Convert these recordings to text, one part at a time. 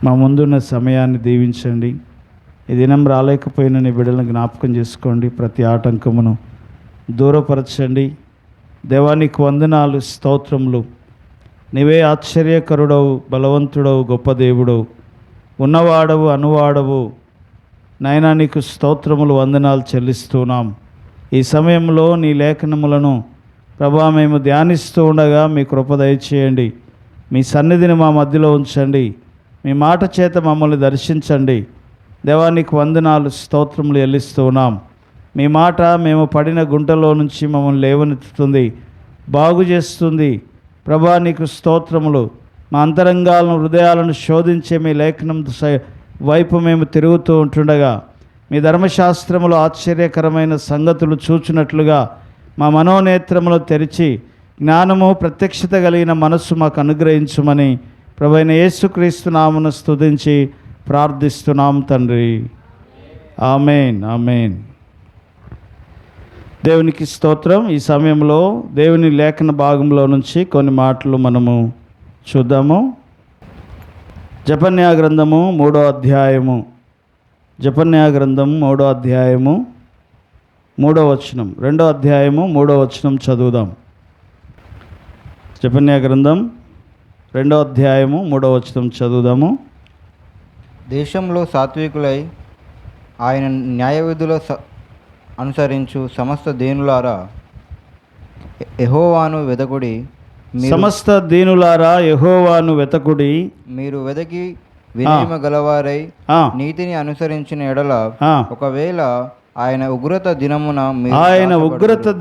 మా ముందున్న సమయాన్ని దీవించండి. ఈ దినం రాలేకపోయిన నీ బిడ్డలను జ్ఞాపకం చేసుకోండి. ప్రతి ఆటంకమును దూరపరచండి. దేవానికి వందనాలు, స్తోత్రములు. నీవే ఆశ్చర్యకరుడవు, బలవంతుడవు, గొప్ప దేవుడవు, ఉన్నవాడవు, అనువాడవు. నాయనా నీకు స్తోత్రములు, వందనాలు చెల్లిస్తున్నాం. ఈ సమయంలో నీ లేఖనములను ప్రభా మేము ధ్యానిస్తూ ఉండగా మీ కృప దయచేయండి. మీ సన్నిధిని మా మధ్యలో ఉంచండి. మీ మాట చేత మమ్మల్ని దర్శించండి. దేవానికి వందనాలు, స్తోత్రములు చెల్లిస్తున్నాం. మీ మాట మేము పడిన గుంటలో నుంచి మమ్మల్ని లేవనెత్తుతుంది, బాగు చేస్తుంది. ప్రభా నీకు స్తోత్రములు. మా అంతరంగాలను, హృదయాలను శోధించే మీ లేఖనం వైపు మేము తిరుగుతూ ఉంటుండగా మీ ధర్మశాస్త్రములు ఆశ్చర్యకరమైన సంగతులు చూచినట్లుగా మా మనోనేత్రములు తెరిచి జ్ఞానము, ప్రత్యక్షత కలిగిన మనస్సు మాకు అనుగ్రహించుమని ప్రభువైన యేసుక్రీస్తు నామమున స్తుతించి ప్రార్థిస్తున్నాం తండ్రి. ఆమేన్, ఆమేన్. దేవునికి స్తోత్రం. ఈ సమయంలో దేవుని లేఖన భాగంలో నుంచి కొన్ని మాటలు మనము చూద్దాము. జెఫన్యా గ్రంథము 3వ అధ్యాయము. జెఫన్యా గ్రంథం 3వ అధ్యాయము 3వ వచనం, 2వ అధ్యాయము 3వ వచనం చదువుదాం. జెఫన్యా గ్రంథం 2వ అధ్యాయము 3వ వచనం చదువుదాము. దేశంలో సాత్వికులై ఆయన న్యాయవిధుల అనుసరించు సమస్త దీనులారా యెహోవాను వెదకుడి. సమస్త దీనులారా యెహోవాను వెతకుడి. మీరు వెదకి వినయమ గలవారై నీతిని అనుసరించిన ఎడల ఒకవేళ ఆయన ఉగ్రత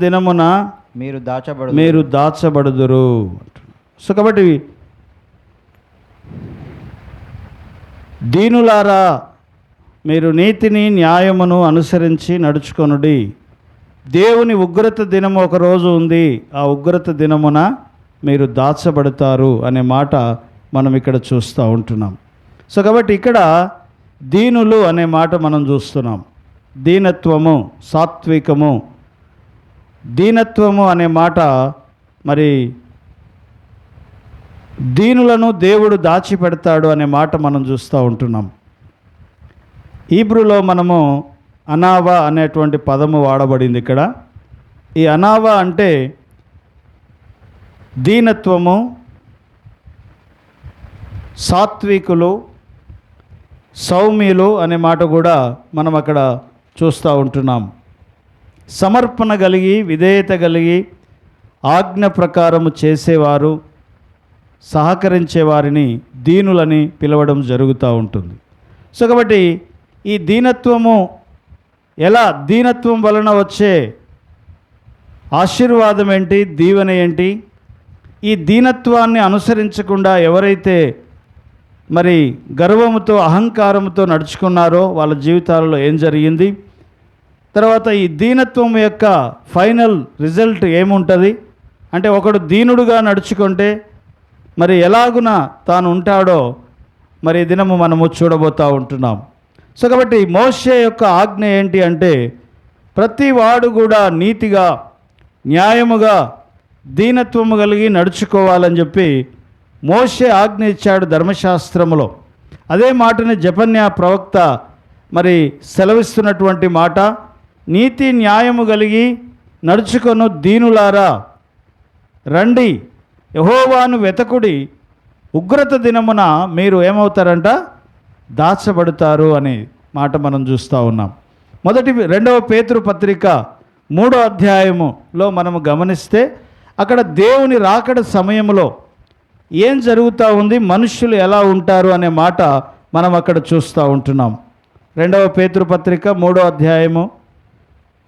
దినమున మీరు దాచబడుదురు. సో కాబట్టి దీనులారా మీరు నీతిని, న్యాయమును అనుసరించి నడుచుకొనుడి. దేవుని ఉగ్రత దినము ఒకరోజు ఉంది. ఆ ఉగ్రత దినమున మీరు దాచబడతారు అనే మాట మనం ఇక్కడ చూస్తూ ఉంటున్నాం. సో కాబట్టి ఇక్కడ దీనులు అనే మాట మనం చూస్తున్నాం. దీనత్వము, సాత్వికము. దీనత్వము అనే మాట, మరి దీనులను దేవుడు దాచిపెడతాడు అనే మాట మనం చూస్తూ ఉంటున్నాం. హీబ్రూలో మనము అనావా అనేటువంటి పదము వాడబడింది ఇక్కడ. ఈ అనావా అంటే దీనత్వము, సాత్వికులు, సౌమ్యులు అనే మాట కూడా మనం అక్కడ చూస్తూ ఉంటున్నాం. సమర్పణ కలిగి, విధేయత కలిగి, ఆజ్ఞ ప్రకారము చేసేవారు, సహకరించే వారిని దీనులని పిలవడం జరుగుతూ ఉంటుంది. సో కాబట్టి ఈ దీనత్వము ఎలా, దీనత్వం వలన వచ్చే ఆశీర్వాదం ఏంటి, దీవెన ఏంటి? ఈ దీనత్వాన్ని అనుసరించకుండా ఎవరైతే మరి గర్వముతో, అహంకారముతో నడుచుకున్నారో వాళ్ళ జీవితాలలో ఏం జరిగింది? తర్వాత ఈ దీనత్వం యొక్క ఫైనల్ రిజల్ట్ ఏముంటుంది అంటే, ఒకడు దీనుడుగా నడుచుకుంటే మరి ఎలాగున తాను ఉంటాడో మరి ఈ దినము మనము చూడబోతూ ఉంటున్నాం. సో కాబట్టి మోషే యొక్క ఆజ్ఞ ఏంటి అంటే, ప్రతి వాడు కూడా నీతిగా, న్యాయముగా, దీనత్వము కలిగి నడుచుకోవాలని చెప్పి మోషే ఆజ్ఞ ఇచ్చాడు ధర్మశాస్త్రములో. అదే మాటని జెఫన్యా ప్రవక్త మరి సెలవిస్తున్నటువంటి మాట, నీతి న్యాయము కలిగి నడుచుకొను దీనులారా రండి, యెహోవాను వెతకుడి, ఉగ్రత దినమున మీరు ఏమవుతారంట, దాచబడతారు అనే మాట మనం చూస్తూ ఉన్నాం. 2వ పేతురు పత్రిక 3వ అధ్యాయములో మనము గమనిస్తే అక్కడ దేవుని రాకడ సమయంలో ఏం జరుగుతూ ఉంది, మనుష్యులు ఎలా ఉంటారు అనే మాట మనం అక్కడ చూస్తూ ఉంటున్నాం. 2వ పేతురు పత్రిక 3వ అధ్యాయము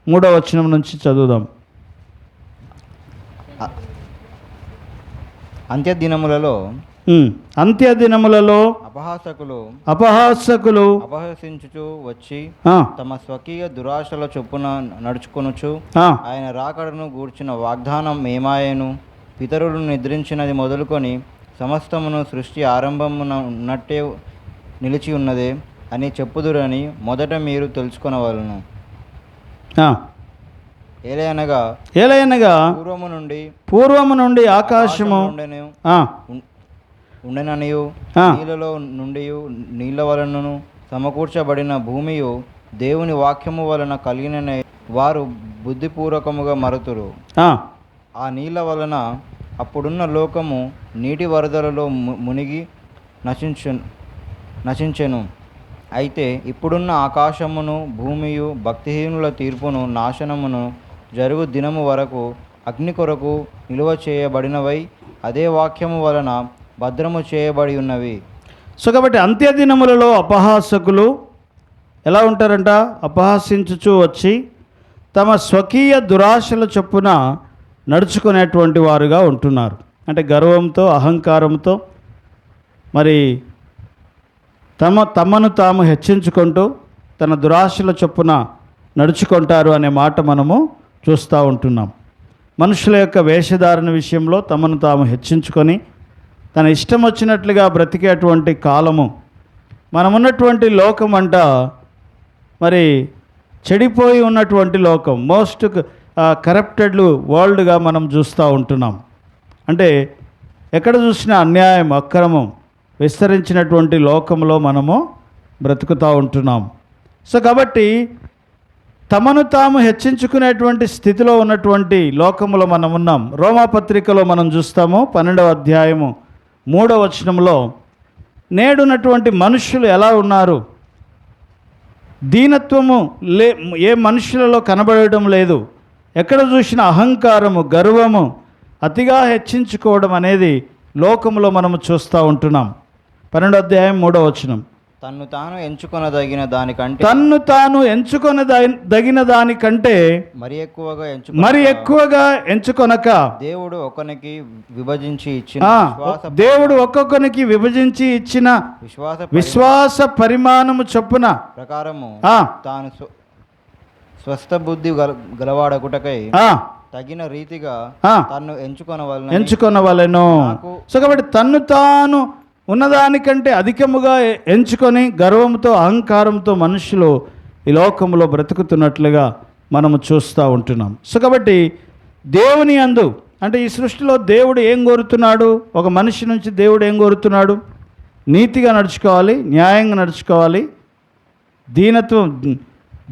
3వ వచనం నుంచి చదువుదాం. అంత్యదినములలో అపహాసకులు అపహసించుచు వచ్చి తమ స్వకీయ దురాశల చొప్పున నడుచుకొనుచు ఆయన రాకడను గూర్చిన వాగ్దానం ఏమాయను, పితరులు నిద్రించినది మొదలుకొని సమస్తమును సృష్టి ఆరంభమున ఉన్నట్టే నిలిచి ఉన్నదే అని చెప్పుదురని మొదట మీరు తెలుసుకొనవలెను. ఏలయనగా పూర్వము నుండి ఆకాశము ఉండననియు ఆ. నీళ్ళలో నుండి నీళ్ళ వలనను సమకూర్చబడిన భూమియు దేవుని వాక్యము వలన కలిగిన వారు బుద్ధిపూర్వకముగా మరుతురు. ఆ, ఆ నీళ్ళ వలన అప్పుడున్న లోకము నీటి వరదలలో మునిగి నశించెను. అయితే ఇప్పుడున్న ఆకాశమును భూమియు భక్తిహీనుల తీర్పును నాశనమును జరుగు దినము వరకు అగ్ని కొరకు నిలువ చేయబడినవై అదే వాక్యము వలన భద్రము చేయబడి ఉన్నవి. సో కాబట్టి అంత్యదినములలో అపహాసకులు ఎలా ఉంటారంట? అపహాసించుచూ వచ్చి తమ స్వకీయ దురాశల చొప్పున నడుచుకునేటువంటి వారుగా ఉంటున్నారు. అంటే గర్వంతో అహంకారంతో మరి తమను తాము హెచ్చించుకుంటూ తన దురాశల చొప్పున నడుచుకుంటారు అనే మాట మనము చూస్తూ ఉంటున్నాం. మనుషుల యొక్క వేషధారణ విషయంలో తమను తాము హెచ్చించుకొని తన ఇష్టం వచ్చినట్లుగా బ్రతికేటువంటి కాలము మనమున్నటువంటి లోకం అంట మరి చెడిపోయి ఉన్నటువంటి లోకం, మోస్ట్ కరప్టెడ్ వరల్డ్గా మనం చూస్తూ ఉంటున్నాం. అంటే ఎక్కడ చూసినా అన్యాయం అక్రమం విస్తరించినటువంటి లోకంలో మనము బ్రతుకుతూ ఉంటున్నాం. సో కాబట్టి తమను తాము హెచ్చించుకునేటువంటి స్థితిలో ఉన్నటువంటి లోకములో మనం ఉన్నాం. రోమాపత్రికలో మనం చూస్తాము 12వ అధ్యాయము 3వ వచనంలో నేడున్నటువంటి మనుషులు ఎలా ఉన్నారు? దీనత్వము ఏ మనుషులలో కనబడడం లేదు. ఎక్కడ చూసిన అహంకారము, గర్వము, అతిగా హెచ్చించుకోవడం అనేది లోకంలో మనము చూస్తూ ఉంటున్నాం. 12వ అధ్యాయం 3వ వచనం, తన్ను తాను ఎంచుకొనదగిన దానికంటే మరి ఎక్కువగా ఎంచుకొనక దేవుడు ఒక్కొక్కనికి విభజించి ఇచ్చిన విశ్వాస పరిమాణము చొప్పున ప్రకారము తాను స్వస్థ బుద్ధి గలవాడకుటకై తగిన రీతిగా తన్ను ఎంచుకొనవలెను. సో కాబట్టి తన్ను తాను ఉన్నదానికంటే అధికముగా ఎంచుకొని గర్వంతో అహంకారంతో మనుషులు ఈ లోకంలో బ్రతుకుతున్నట్లుగా మనము చూస్తూ ఉంటున్నాం. సో కాబట్టి దేవుని యందు అంటే ఈ సృష్టిలో దేవుడు ఏం కోరుతున్నాడు? ఒక మనిషి నుంచి దేవుడు ఏం కోరుతున్నాడు? నీతిగా నడుచుకోవాలి, న్యాయంగా నడుచుకోవాలి,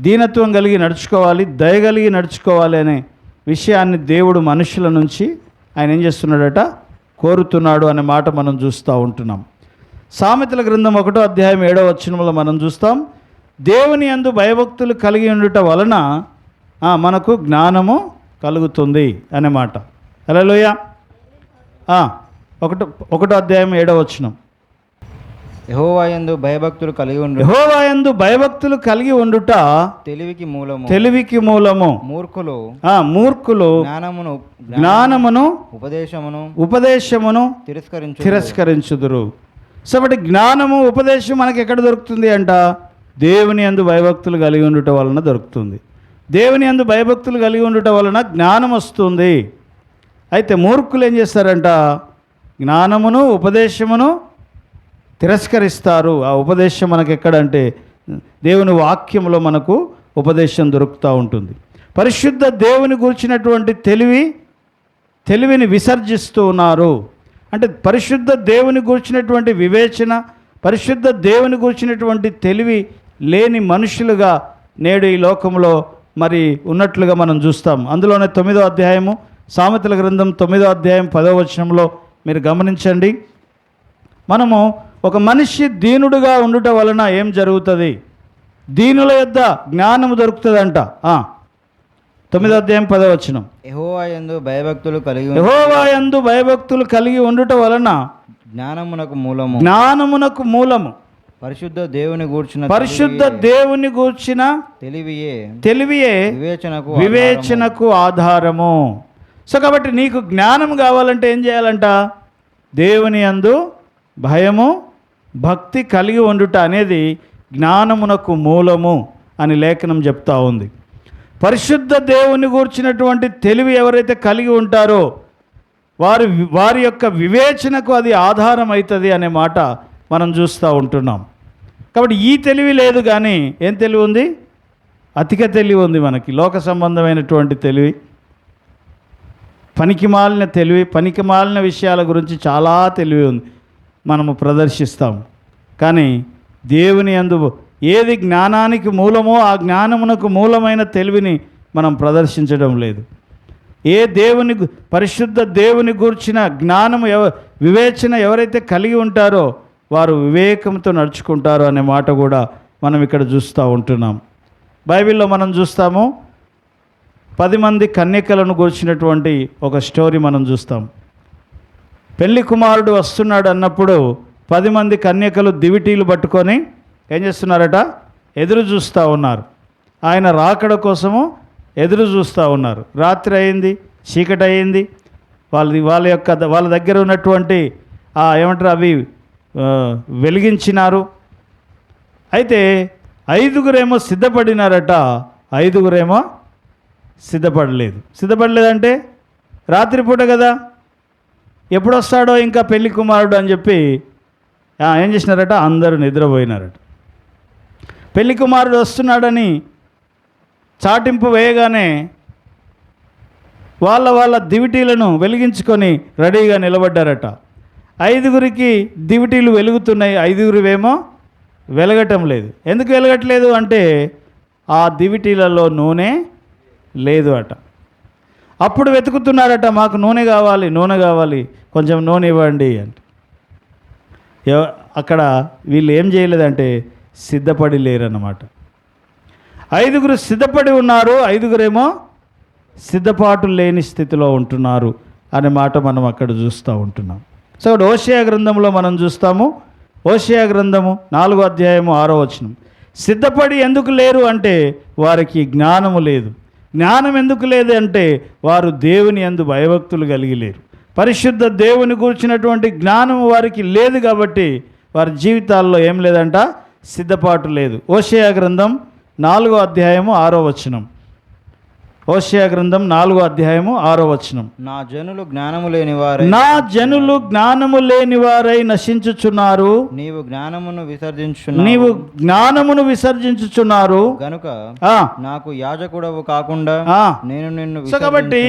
దీనత్వం కలిగి నడుచుకోవాలి, దయగలిగి నడుచుకోవాలి అనే విషయాన్ని దేవుడు మనుషుల నుంచి ఆయన ఏం చేస్తున్నాడట? కోరుతున్నాడు అనే మాట మనం చూస్తూ ఉంటున్నాం. సామెతల గ్రంథం 1వ అధ్యాయం 7వ వచనంలో మనం చూస్తాం, దేవుని యందు భయభక్తులు కలిగి ఉండుట వలన మనకు జ్ఞానము కలుగుతుంది అనే మాట. హల్లెలూయా. 1వ అధ్యాయం 7వ వచనం, యెహోవా యందు భయభక్తులు కలిగి ఉండుట తెలివికి మూలము. మూర్ఖులు జ్ఞానమును ఉపదేశమును తిరస్కరించుదురు. కాబట్టి జ్ఞానము ఉపదేశం మనకి ఎక్కడ దొరుకుతుంది అంట? దేవుని యందు భయభక్తులు కలిగి ఉండుట వలన దొరుకుతుంది. దేవుని యందు భయభక్తులు కలిగి ఉండుట వలన జ్ఞానం వస్తుంది. అయితే మూర్ఖులు ఏం చేస్తారంట? జ్ఞానమును ఉపదేశమును తిరస్కరిస్తారు. ఆ ఉపదేశం మనకు ఎక్కడంటే దేవుని వాక్యంలో మనకు ఉపదేశం దొరుకుతూ ఉంటుంది. పరిశుద్ధ దేవుని గురించినటువంటి తెలివిని విసర్జిస్తూ ఉన్నారు. అంటే పరిశుద్ధ దేవుని గురించినటువంటి వివేచన, పరిశుద్ధ దేవుని గురించినటువంటి తెలివి లేని మనుషులుగా నేడు ఈ లోకంలో మరి ఉన్నట్లుగా మనం చూస్తాం. అందులోనే 9వ అధ్యాయము సామెతల గ్రంథం 9వ అధ్యాయం 10వ వచనంలో మీరు గమనించండి. మనము ఒక మనిషి దీనుడుగా ఉండుట వలన ఏం జరుగుతుంది? దీనుల యొద్ద జ్ఞానము దొరుకుతుందంట. 9వ అధ్యాయం 10వ వచనం, యెహోవా యందు భయభక్తులు కలిగి ఉండుట వలన జ్ఞానమునకు మూలము. పరిశుద్ధ దేవుని గూర్చిన తెలివియే వివేచనకు ఆధారము. సో కాబట్టి నీకు జ్ఞానం కావాలంటే ఏం చేయాలంట? దేవుని యందు భయము భక్తి కలిగి ఉండుట అనేది జ్ఞానమునకు మూలము అని లేఖనం చెప్తా ఉంది. పరిశుద్ధ దేవుని గూర్చినటువంటి తెలివి ఎవరైతే కలిగి ఉంటారో వారి యొక్క వివేచనకు అది ఆధారం అవుతుంది అనే మాట మనం చూస్తూ ఉంటున్నాం. కాబట్టి ఈ తెలివి లేదు, కానీ ఏం తెలివి ఉంది? అధిక తెలివి ఉంది మనకి. లోక సంబంధమైనటువంటి తెలివి, పనికిమాలిన తెలివి, పనికిమాలిన విషయాల గురించి చాలా తెలివి ఉంది. మనము ప్రదర్శిస్తాం. కానీ దేవుని యందు ఏది జ్ఞానానికి మూలమో ఆ జ్ఞానమునకు మూలమైన తెలివిని మనం ప్రదర్శించడం లేదు. ఏ దేవుని పరిశుద్ధ దేవుని గూర్చిన జ్ఞానము వివేచన ఎవరైతే కలిగి ఉంటారో వారు వివేకంతో నడుచుకుంటారు అనే మాట కూడా మనం ఇక్కడ చూస్తూ ఉంటున్నాం. బైబిల్లో మనం చూస్తాము 10 మంది కన్యకలను గురించినటువంటి ఒక స్టోరీ మనం చూస్తాం. పెళ్లి కుమారుడు వస్తున్నాడు అన్నప్పుడు 10 మంది కన్యకలు దివిటీలు పట్టుకొని ఏం చేస్తున్నారట? ఎదురు చూస్తూ ఉన్నారు. ఆయన రాకడ కోసము ఎదురు చూస్తూ ఉన్నారు. రాత్రి అయింది, చీకటి అయింది. వాళ్ళ దగ్గర ఉన్నటువంటి ఏమంటారు అవి వెలిగించినారు. అయితే 5గురేమో సిద్ధపడినారట, 5గురేమో సిద్ధపడలేదు. సిద్ధపడలేదంటే రాత్రిపూట కదా, ఎప్పుడు వస్తాడో ఇంకా పెళ్లి కుమారుడు అని చెప్పి ఏం చేసినారట? అందరూ నిద్రపోయినారట. పెళ్లి కుమారుడు వస్తున్నాడని చాటింపు వేయగానే వాళ్ళ దివిటీలను వెలిగించుకొని రెడీగా నిలబడ్డారట. 5గురికి దివిటీలు వెలుగుతున్నాయి, 5గురివేమో వెలగటం లేదు. ఎందుకు వెలగట్లేదు అంటే ఆ దివిటీలలో నూనె లేదు అట. అప్పుడు వెతుకుతున్నారట, మాకు నూనె కావాలి, కొంచెం నూనె ఇవ్వండి అంటే. అక్కడ వీళ్ళు ఏం చేయలేదంటే సిద్ధపడి లేరన్నమాట. 5గురు సిద్ధపడి ఉన్నారు, 5గురేమో సిద్ధపాటు లేని స్థితిలో ఉంటున్నారు అనే మాట మనం అక్కడ చూస్తూ ఉంటున్నాం. సో హోషేయ గ్రంథంలో మనం చూస్తాము. హోషేయ గ్రంథము 4వ అధ్యాయము 6వ వచనం. సిద్ధపడి ఎందుకు లేరు అంటే వారికి జ్ఞానము లేదు. జ్ఞానం ఎందుకు లేదు అంటే వారు దేవుని యందు భయభక్తులు కలిగి లేరు. పరిశుద్ధ దేవుని గురించినటువంటి జ్ఞానం వారికి లేదు కాబట్టి వారి జీవితాల్లో ఏం లేదంట? సిద్ధపాటు లేదు. హోషేయ గ్రంథం 4వ అధ్యాయము 6వ వచనం. హోషేయ గ్రంథం 4వ అధ్యాయము 6వ వచనం. నా జనులు జ్ఞానము లేనివారై నశించుచున్నారు. నీవు జ్ఞానమును విసర్జించుచున్నారు గనుక నాకు యాజకుడవు కాకుండా నేను నిన్ను. సో కాబట్టి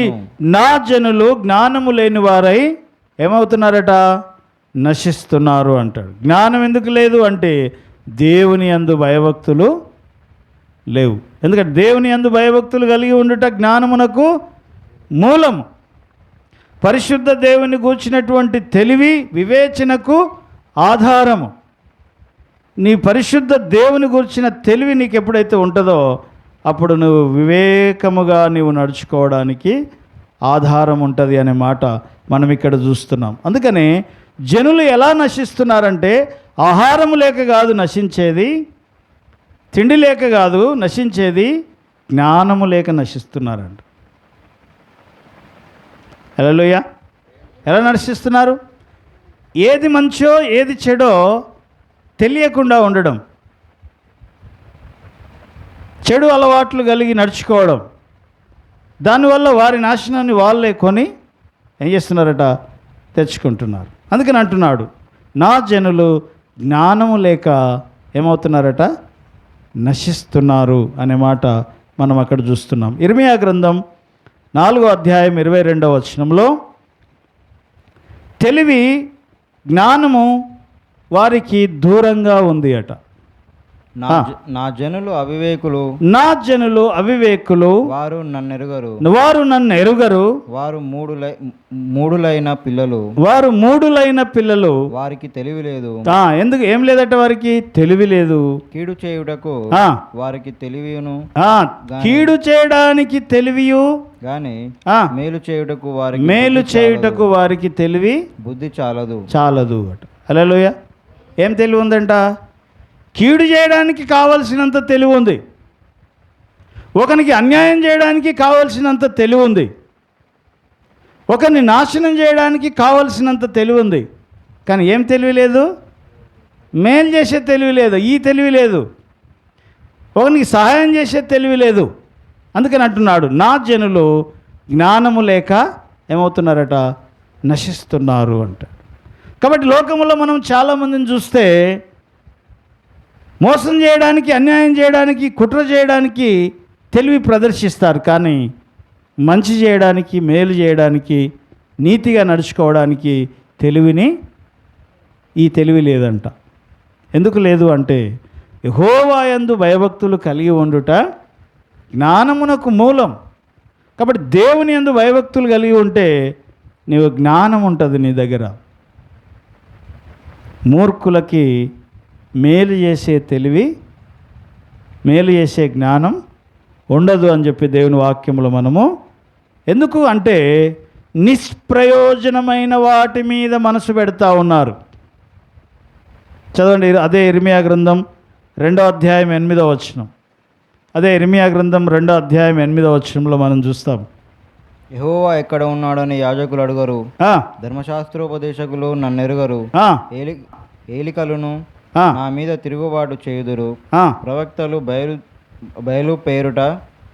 నా జనులు జ్ఞానము లేనివారై ఏమవుతున్నారట? నశిస్తున్నారు అంటాడు. జ్ఞానం ఎందుకు లేదు అంటే దేవుని యందు భయభక్తులు లేవు. ఎందుకంటే దేవుని యందు భయభక్తులు కలిగి ఉండుట జ్ఞానమునకు మూలము. పరిశుద్ధ దేవుని గూర్చినటువంటి తెలివి వివేచనకు ఆధారము. నీ పరిశుద్ధ దేవుని గూర్చిన తెలివి నీకు ఎప్పుడైతే ఉంటుందో అప్పుడు నువ్వు వివేకముగా నీవు నడుచుకోవడానికి ఆధారం ఉంటుంది అనే మాట మనం ఇక్కడ చూస్తున్నాం. అందుకని జనులు ఎలా నశిస్తున్నారంటే ఆహారము లేక కాదు నశించేది, తిండి లేక కాదు నశించేది, జ్ఞానము లేక నశిస్తున్నారంట. హల్లెలూయా. ఎలా నశిస్తున్నారు? ఏది మంచో ఏది చెడో తెలియకుండా ఉండడం, చెడు అలవాట్లు కలిగి నడుచుకోవడం, దానివల్ల వారి నాశనాన్ని వాళ్ళే కొని ఏం చేస్తున్నారట? తెచ్చుకుంటున్నారు. అందుకని అంటున్నాడు, నా జనులు జ్ఞానము లేక ఏమవుతున్నారట? నశిస్తున్నారు అనే మాట మనం అక్కడ చూస్తున్నాం. ఇర్మియా గ్రంథం 4వ అధ్యాయం 22వ వచనంలో తెలివి జ్ఞానము వారికి దూరంగా ఉంది అట. నా జనులు అవివేకులు వారు నన్ను ఎరుగరు. వారు మూడులైన పిల్లలు వారికి తెలివి లేదు. ఎందుకు ఏం లేదట? వారికి తెలివి లేదు. కీడు చేయుటకు వారికి తెలివియును, కీడు చేయడానికి తెలివియు గాని మేలు చేయుటకు వారికి తెలివి బుద్ధి చాలదు అట. హల్లెలూయా. ఏం తెలివి ఉందంట? కీడు చేయడానికి కావలసినంత తెలివి ఉంది, ఒకనికి అన్యాయం చేయడానికి కావలసినంత తెలివి ఉంది, ఒకరిని నాశనం చేయడానికి కావలసినంత తెలివి ఉంది. కానీ ఏం తెలివి లేదు? మేలు చేసే తెలివి లేదు. ఈ తెలివి లేదు. ఒకరికి సహాయం చేసే తెలివి లేదు. అందుకని అంటున్నాడు, నా జనులు జ్ఞానము లేక ఏమవుతున్నారట? నశిస్తున్నారు అంట. కాబట్టి లోకంలో మనం చాలామందిని చూస్తే మోసం చేయడానికి, అన్యాయం చేయడానికి, కుట్ర చేయడానికి తెలివి ప్రదర్శిస్తారు. కానీ మంచి చేయడానికి, మేలు చేయడానికి, నీతిగా నడుచుకోవడానికి తెలివిని ఈ తెలివి లేదంట. ఎందుకు లేదు అంటే యెహోవా యందు భయభక్తులు కలిగి ఉండుట జ్ఞానమునకు మూలం. కాబట్టి దేవుని యందు భయభక్తులు కలిగి ఉంటే నీవు జ్ఞానం ఉంటుంది నీ దగ్గర. మూర్ఖులకి మేలు చేసే తెలివి, మేలు చేసే జ్ఞానం ఉండదు అని చెప్పి దేవుని వాక్యములో మనము, ఎందుకు అంటే నిష్ప్రయోజనమైన వాటి మీద మనసు పెడతా ఉన్నారు. చదవండి, అదే ఇర్మియా గ్రంథం 2వ అధ్యాయం 8వ వచనం. అదే ఇర్మియా గ్రంథం 2వ అధ్యాయం 8వ వచనంలో మనం చూస్తాం. యెహోవా ఎక్కడ ఉన్నాడని యాజకులు అడుగరు, ఆ, ధర్మశాస్త్రోపదేశకులు నన్నెరుగరు. ఆ, ఏలికలను ఆ, నా మీద తిరుగుబాటు చేయుదురు. ఆ, ప్రవక్తలు బయలు పేరుట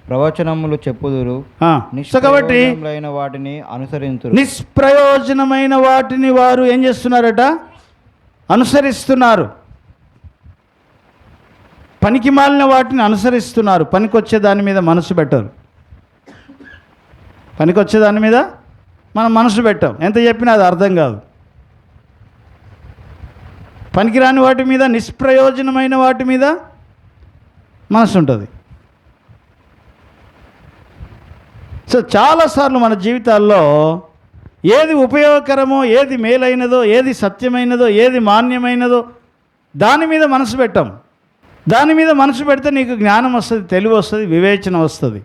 ప్రవచనములు చెప్పుదురు. ఆ. సో కాబట్టి నిష్ప్రయోజనములైన వాటిని అనుసరింతురు. నిష్ప్రయోజనమైన వాటిని వారు ఏం చేస్తున్నారట? అనుసరిస్తున్నారు. పనికి మాలిన వాటిని అనుసరిస్తున్నారు. పనికొచ్చే దాని మీద మనసు పెట్టరు. పనికొచ్చే దాని మీద మనం మనసు పెట్టాం. ఎంత చెప్పినా అది అర్థం కాదు. పనికిరాని వాటి మీద, నిష్ప్రయోజనమైన వాటి మీద మనసు ఉంటుంది. సో చాలాసార్లు మన జీవితాల్లో ఏది ఉపయోగకరమో, ఏది మేలైనదో, ఏది సత్యమైనదో, ఏది మాన్యమైనదో దాని మీద మనసు పెట్టాం. దాని మీద మనసు పెడితే నీకు జ్ఞానం వస్తుంది, తెలివి వస్తుంది, వివేచన వస్తుంది.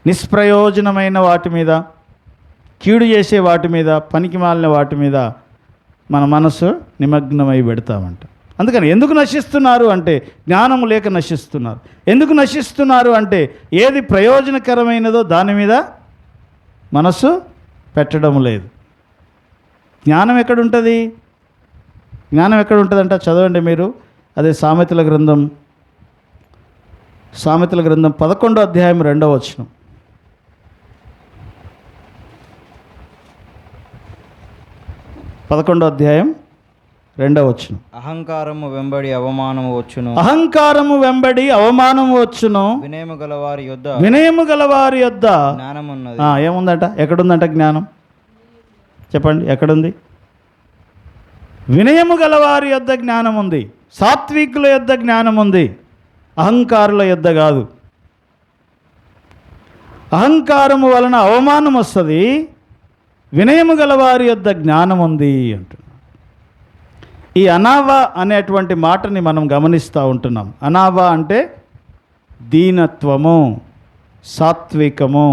నిష్ప్రయోజనమైన వాటి మీద, కీడు చేసే వాటి మీద, పనికి మాలిన వాటి మీద మన మనసు నిమగ్నమై పెడతామంట. అందుకని ఎందుకు నశిస్తున్నారు అంటే జ్ఞానము లేక నశిస్తున్నారు. ఎందుకు నశిస్తున్నారు అంటే ఏది ప్రయోజనకరమైనదో దాని మీద మనసు పెట్టడం లేదు. జ్ఞానం ఎక్కడుంటుంది? జ్ఞానం ఎక్కడుంటుందంట? చదవండి మీరు, అదే సామెతల గ్రంథం 11వ అధ్యాయం 2వ వచనం. 11వ అధ్యాయం 2వ వచనం. అహంకారము వెంబడి అవమానము వచ్చును. అహంకారము వెంబడి అవమానము వచ్చును. వినయము గలవారి యొద్ద వినయము గలవారి యొద్ద జ్ఞానమున్నది. ఏముందంట? ఎక్కడుందంట జ్ఞానం? చెప్పండి, ఎక్కడుంది? వినయము గలవారి యొద్ద జ్ఞానం ఉంది. సాత్వికుల యొద్ద జ్ఞానం ఉంది, అహంకారుల యొద్ద కాదు. అహంకారము వలన అవమానం వస్తుంది, వినయము గలవారి యొద్ద జ్ఞానం ఉంది అంటున్నాడు. ఈ అనావా అనేటువంటి మాటని మనం గమనిస్తూ ఉంటున్నాం. అనావా అంటే దీనత్వము, సాత్వికము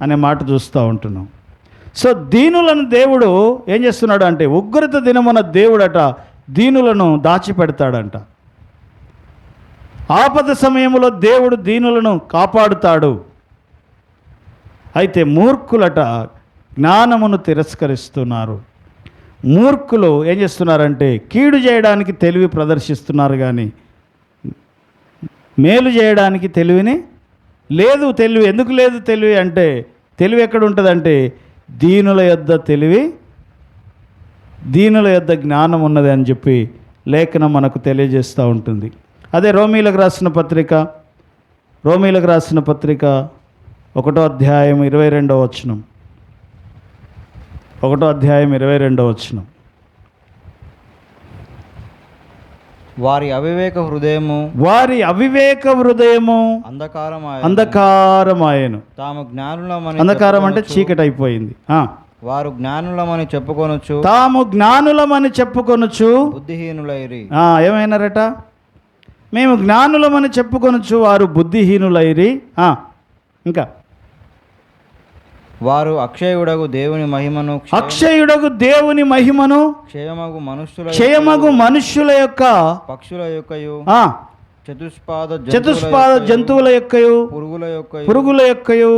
అనే మాట చూస్తూ ఉంటున్నాం. సో దీనులను దేవుడు ఏం చేస్తున్నాడు అంటే, ఉగ్రత దినమున దేవుడట దీనులను దాచిపెడతాడంట. ఆపద సమయంలో దేవుడు దీనులను కాపాడుతాడు. అయితే మూర్ఖులట జ్ఞానమును తిరస్కరిస్తున్నారు. మూర్ఖులు ఏం చేస్తున్నారంటే కీడు చేయడానికి తెలివి ప్రదర్శిస్తున్నారు, కానీ మేలు చేయడానికి తెలివిని లేదు. తెలివి ఎందుకు లేదు? తెలివి అంటే తెలివి ఎక్కడ ఉంటుందంటే దీనుల యొద్ద తెలివి, దీనుల యొద్ద జ్ఞానం ఉన్నది అని చెప్పి లేఖనం మనకు తెలియజేస్తూ ఉంటుంది. అదే రోమీలకు రాసిన పత్రిక 1వ అధ్యాయం 22వ వచనం. 1వ అధ్యాయం 22వ వచనం. వారి అవివేక హృదయము అంధకారమాయెను. తాము జ్ఞానులమని అంధకారం అంటే చీకటి అయిపోయింది. వారు జ్ఞానులమని చెప్పుకొనొచ్చు, తాము జ్ఞానులమని చెప్పుకొనొచ్చు బుద్ధిహీనులైరి. ఏమైనారట? మేము జ్ఞానులమని చెప్పుకొనొచ్చు, వారు బుద్ధిహీనులైరి. ఇంకా వారు అక్షయుడగు దేవుని మహిమను క్షయమగు మనుష్యుల యొక్క పక్షుల యొక్కయు చతుష్పాద జంతువుల యొక్కయు పురుగుల యొక్కయు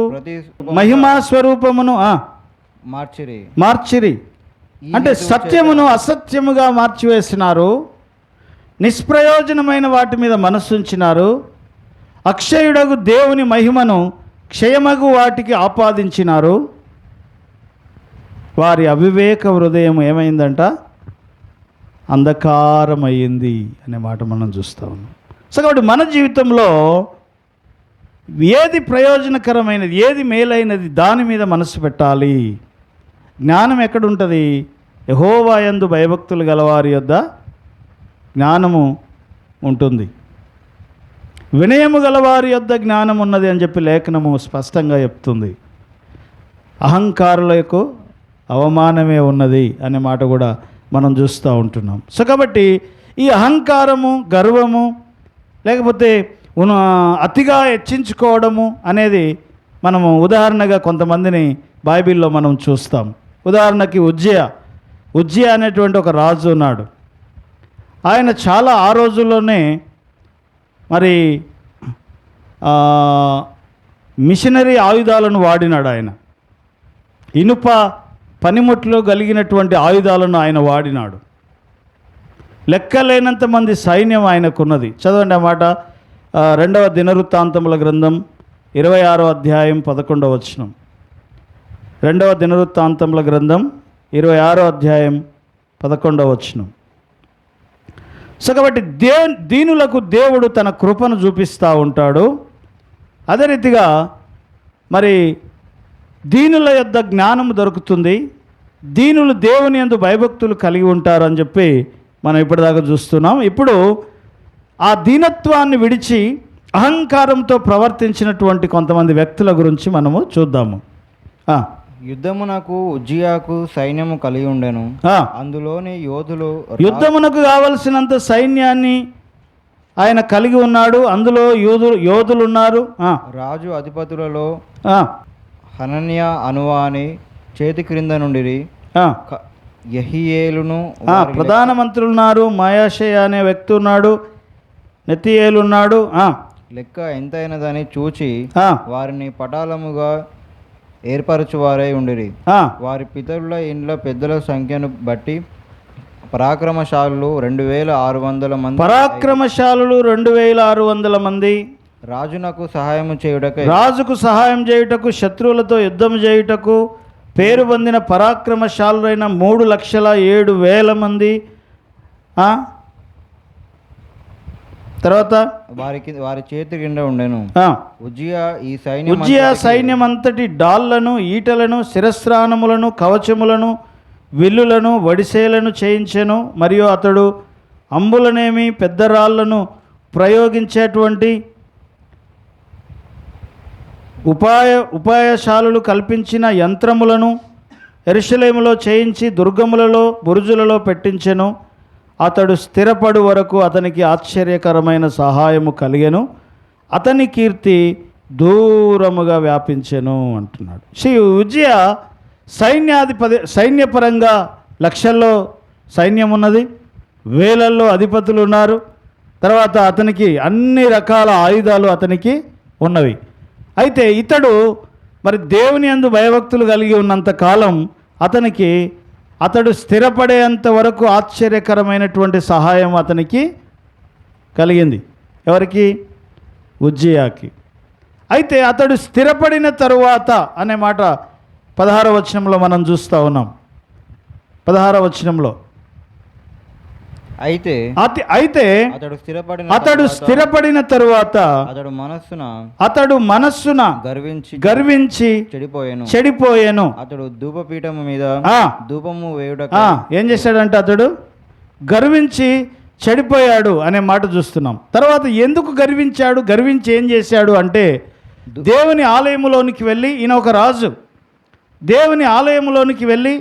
మహిమా స్వరూపమును మార్చిరి. అంటే సత్యమును అసత్యముగా మార్చివేసినారు, నిష్ప్రయోజనమైన వాటి మీద మనస్సుంచినారు, అక్షయుడగు దేవుని మహిమను క్షయమగు వాటికి ఆపాదించినారు. వారి అవివేక హృదయం ఏమైందంట? అంధకారమైంది అనే మాట మనం చూస్తూ ఉన్నాం. సో కాబట్టి మన జీవితంలో ఏది ప్రయోజనకరమైనది, ఏది మేలైనది దాని మీద మనసు పెట్టాలి. జ్ఞానం ఎక్కడుంటుంది? యెహోవా యందు భయభక్తులు గలవారి యొద్ద జ్ఞానము ఉంటుంది, వినయము గలవారి యొద్ద జ్ఞానం ఉన్నది అని చెప్పి లేఖనము స్పష్టంగా చెప్తుంది. అహంకారులకు అవమానమే ఉన్నది అనే మాట కూడా మనం చూస్తూ ఉంటున్నాం. సో కాబట్టి ఈ అహంకారము, గర్వము, లేకపోతే అతిగా హెచ్చించుకోవడము అనేది మనము ఉదాహరణగా కొంతమందిని బైబిల్లో మనం చూస్తాం. ఉదాహరణకి ఉజ్జియా అనేటువంటి ఒక రాజు ఉన్నాడు. ఆయన చాలా ఆ రోజుల్లోనే మరి మిషనరీ ఆయుధాలను వాడినాడు. ఆయన ఇనుప పనిముట్లు కలిగినటువంటి ఆయుధాలను ఆయన వాడినాడు. లెక్కలేనంత మంది సైన్యం ఆయనకున్నది. చదవండి ఆ మాట. 2వ దినవృత్తాంతముల గ్రంథం 26వ అధ్యాయం 11వ వచనం. 2వ దినవృత్తాంతముల గ్రంథం 26వ అధ్యాయం 11వ వచనం. సో కాబట్టి దీనులకు దేవుడు తన కృపను చూపిస్తూ ఉంటాడు. అదే రీతిగా మరి దీనుల యొద్ద జ్ఞానము దొరుకుతుంది, దీనులు దేవుని యందు భయభక్తులు కలిగి ఉంటారు అని చెప్పి మనం ఇప్పటిదాకా చూస్తున్నాం. ఇప్పుడు ఆ దీనత్వాన్ని విడిచి అహంకారంతో ప్రవర్తించినటువంటి కొంతమంది వ్యక్తుల గురించి మనము చూద్దాము. యుద్ధమునకు ఉజ్జియాకు సైన్యము కలిగి ఉండెను, అందులోని యుద్ధమునకు కావలసినంత సైన్యాన్ని ఆయన కలిగి ఉన్నాడు. అందులో యోధులు ఉన్నారు. రాజు అధిపతులలో హనన్య అనువాని చేతి క్రింద నుండి యెహీయేలును ప్రధానమంత్రులు ఉన్నారు. మాయాషయ అనే వ్యక్తి ఉన్నాడు. నెతియేలు ఉన్నాడు. లెక్క ఎంతైనదని చూచి వారిని పటాలముగా ఏర్పరచువారై ఉండిరి. వారి పితరుల ఇండ్ల పెద్దల సంఖ్యను బట్టి పరాక్రమశాలులు 2600 మంది. పరాక్రమశాలులు 2600 మంది. రాజుకు సహాయం చేయుటకు శత్రువులతో యుద్ధం చేయుటకు పేరు పొందిన పరాక్రమశాలురైన 3,07,000 మంది. తర్వాత వారి చేతి కింద ఉండెను. ఉజ్జియా సైన్యం అంతటి డాళ్లను, ఈటలను, శిరస్త్రాణములను, కవచములను, విల్లులను, వడిసేలను చేయించెను. మరియు అతడు అంబులనేమి పెద్ద రాళ్లను ప్రయోగించేటువంటి ఉపాయశాలులు కల్పించిన యంత్రములను యెరూషలేములో చేయించి దుర్గములలో, బురుజులలో పెట్టించెను. అతడు స్థిరపడు వరకు అతనికి ఆశ్చర్యకరమైన సహాయము కలిగెను, అతని కీర్తి దూరముగా వ్యాపించెను అంటున్నాడు. శ్రీ ఉజ్జియా సైన్యపరంగా లక్షల్లో సైన్యం ఉన్నది, వేలల్లో అధిపతులు ఉన్నారు. తర్వాత అతనికి అన్ని రకాల ఆయుధాలు అతనికి ఉన్నవి. అయితే ఇతడు మరి దేవుని యందు భయభక్తులు కలిగి ఉన్నంత కాలం అతడు స్థిరపడేంత వరకు ఆశ్చర్యకరమైనటువంటి సహాయం అతనికి కలిగింది. ఎవరికి? ఉజ్జియాకి. అయితే అతడు స్థిరపడిన తరువాత అనే మాట 16వ వచనంలో మనం చూస్తూ ఉన్నాం. 16వ వచనంలో అయితే అతడు స్థిరపడిన తరువాత అతడు మనస్సున గర్వించి చెడిపోయాను. అతడు ధూపపీఠము మీద ధూపము వేయుటకు ఏం చేశాడంటే అతడు గర్వించి చెడిపోయాడు అనే మాట చూస్తున్నాం. తర్వాత ఎందుకు గర్వించి ఏం చేశాడు అంటే, దేవుని ఆలయములోనికి వెళ్ళి, ఈయన ఒక రాజు, దేవుని ఆలయంలోనికి వెళ్ళి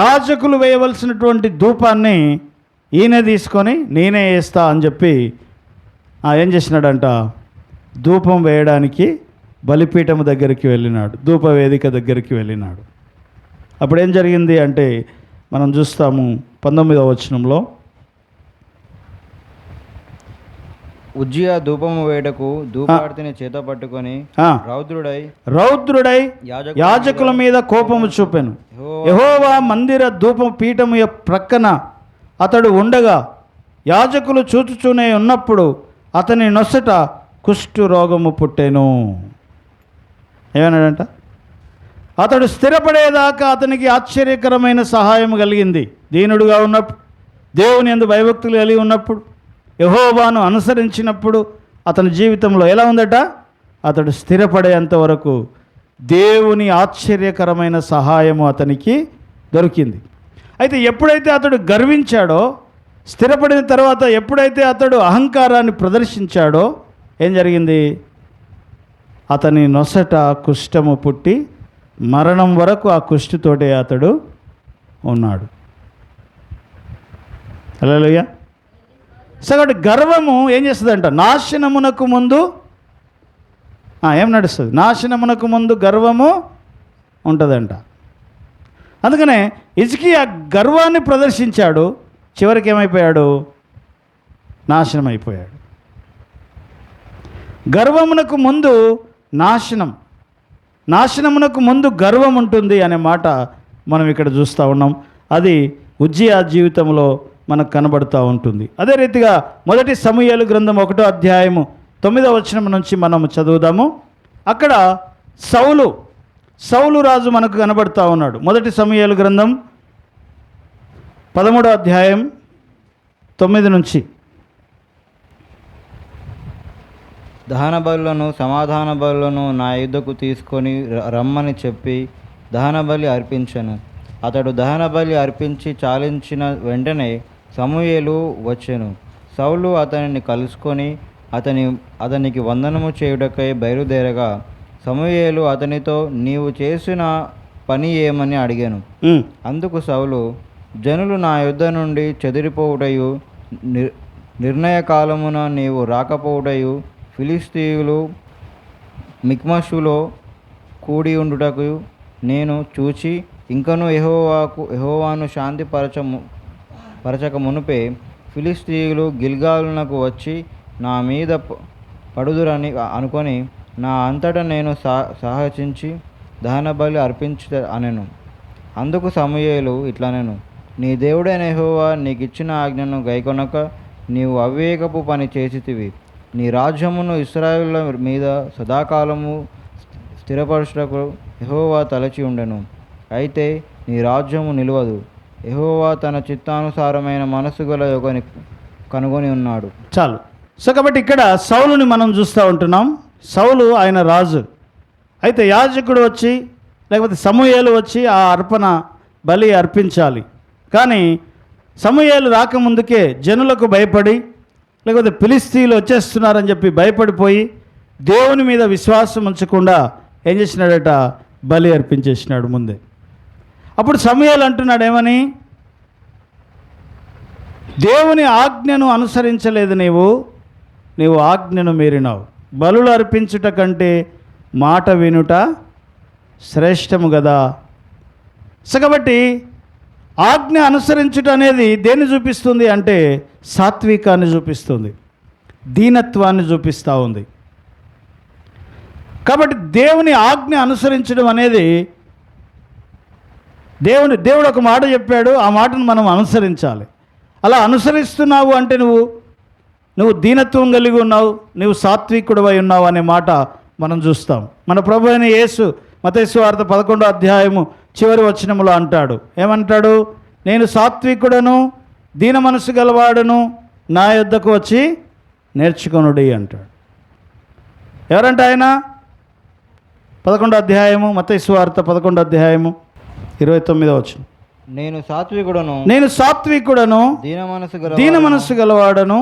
యాజకులు వేయవలసినటువంటి ధూపాన్ని ఈయన తీసుకొని నేనే వేస్తా అని చెప్పి ఏం చేసినాడంట, ధూపం వేయడానికి బలిపీఠము దగ్గరికి వెళ్ళినాడు, ధూపవేదిక దగ్గరికి వెళ్ళినాడు. అప్పుడు ఏం జరిగింది అంటే మనం చూస్తాము 19వ వచనంలో, ఉజ్జియా ధూపము వేయటకు ధూపార్తిని చేత పట్టుకొని రౌద్రుడై యాజకుల మీద కోపము చూపెను. యెహోవా మందిర ధూప పీఠము ప్రక్కన అతడు ఉండగా యాజకులు చూచుచూనే ఉన్నప్పుడు అతని నొసట కుష్టు రోగము పుట్టెను. ఏమన్నాడంట, అతడు స్థిరపడేదాకా అతనికి ఆశ్చర్యకరమైన సహాయం కలిగింది. దీనుడుగా ఉన్నప్పుడు, దేవుని యందు భయభక్తులు కలిగి ఉన్నప్పుడు, యెహోవాను అనుసరించినప్పుడు అతని జీవితంలో ఎలా ఉందట, అతడు స్థిరపడేంత వరకు దేవుని ఆశ్చర్యకరమైన సహాయము అతనికి దొరికింది. అయితే ఎప్పుడైతే అతడు గర్వించాడో, స్థిరపడిన తర్వాత ఎప్పుడైతే అతడు అహంకారాన్ని ప్రదర్శించాడో ఏం జరిగింది? అతని నొసట కుష్ఠము పుట్టి మరణం వరకు ఆ కుష్ఠతోటే అతడు ఉన్నాడు. హల్లెలూయా. సో కాబట్టి గర్వము ఏం చేస్తుందంట? నాశనమునకు ముందు ఏం నడుస్తుంది? నాశనమునకు ముందు గర్వము ఉంటుందంట. అందుకనే హిజ్కియా గర్వాన్ని ప్రదర్శించాడు, చివరికి ఏమైపోయాడు? నాశనం అయిపోయాడు. గర్వమునకు ముందు నాశనం, నాశనమునకు ముందు గర్వం ఉంటుంది అనే మాట మనం ఇక్కడ చూస్తూ ఉన్నాం. అది ఉజ్జియా జీవితంలో మనకు కనబడుతూ ఉంటుంది. అదే రీతిగా 1 సమూయేలు గ్రంథం 1వ అధ్యాయము 9వ వచనం నుంచి మనం చదువుదాము. అక్కడ సౌలు రాజు మనకు కనబడుతూ ఉన్నాడు. 1 సమూయేలు గ్రంథం 13వ అధ్యాయం 9 నుంచి. దహన బలులను సమాధాన బలులను నా యుద్ధకు తీసుకొని రమ్మని చెప్పి దహన బలి అర్పించెను. అతడు దహన బలి అర్పించి చాలించిన వెంటనే సమూయేలు వచ్చెను. సౌలు అతనిని కలుసుకొని అతనికి వందనము చేయుటకై బయలుదేరగా సమూయేలు అతనితో నీవు చేసిన పని ఏమని అడిగాను. అందుకు సౌలు, జనులు నా యుద్ధ నుండి చెదిరిపోవుటయు, నిర్ణయకాలమున నీవు రాకపోవుటయు, ఫిలిస్తీయులు మిక్మషులో కూడి ఉండుటకు నేను చూచి ఇంకను యెహోవాను పరచక మునుపే ఫిలిస్తీయులు గిల్గాలునకు వచ్చి నా మీద పడుదురని అనుకొని నా అంతటా నేను సాహసించి దహన బలి అర్పించ అనెను. అందుకు సమూయేలు ఇట్లనెను, నీ దేవుడైన యెహోవా నీకిచ్చిన ఆజ్ఞను గైకొనక నీవు అవివేకపు పని చేసితివి. నీ రాజ్యమును ఇశ్రాయేలుల మీద సదాకాలము స్థిరపరచుటకు యెహోవా తలచి ఉండెను. అయితే నీ రాజ్యము నిలవదు. యెహోవా తన చిత్తానుసారమైన మనసు గల యుగని కనుగొని ఉన్నాడు. చాలు. సో కాబట్టి ఇక్కడ సౌలుని మనం చూస్తూ ఉంటున్నాం. సౌలు ఆయన రాజు. అయితే యాజకుడు వచ్చి లేకపోతే సమూయేలు వచ్చి ఆ అర్పణ బలి అర్పించాలి. కానీ సమూయేలు రాకముందుకే జనులకు భయపడి లేకపోతే ఫిలిస్తీయులు వచ్చేస్తున్నారని చెప్పి భయపడిపోయి దేవుని మీద విశ్వాసం ఉంచకుండా ఏం చేసినాడట? బలి అర్పించేసినాడు ముందే. అప్పుడు సమూయేలు అంటున్నాడు ఏమని? దేవుని ఆజ్ఞను అనుసరించలేదు, నీవు ఆజ్ఞను మీరినావు. బలులు అర్పించుట కంటే మాట వినుట శ్రేష్టము కదా. సో కాబట్టి ఆజ్ఞ అనుసరించుట అనేది దేన్ని చూపిస్తుంది అంటే సాత్వికాన్ని చూపిస్తుంది, దీనత్వాన్ని చూపిస్తూ ఉంది. కాబట్టి దేవుని ఆజ్ఞ అనుసరించడం అనేది దేవుడు ఒక మాట చెప్పాడు, ఆ మాటను మనం అనుసరించాలి. అలా అనుసరిస్తున్నావు అంటే నువ్వు దీనత్వం కలిగి ఉన్నావు, నువ్వు సాత్వికుడివై ఉన్నావు అనే మాట మనం చూస్తాం. మన ప్రభు అయిన యేసు మత్తయి సువార్త 11వ అధ్యాయము చివరి వచనములో అంటాడు, ఏమంటాడు? నేను సాత్వికుడను దీన మనసు గలవాడను, నా యొద్దకు వచ్చి నేర్చుకొనుడి అంటాడు. ఎవరంటే ఆయన? 11వ అధ్యాయము మత్తయి సువార్త 11వ అధ్యాయము 29వ వచనం. నేను సాత్వికుడను దీన మనసు గలవాడను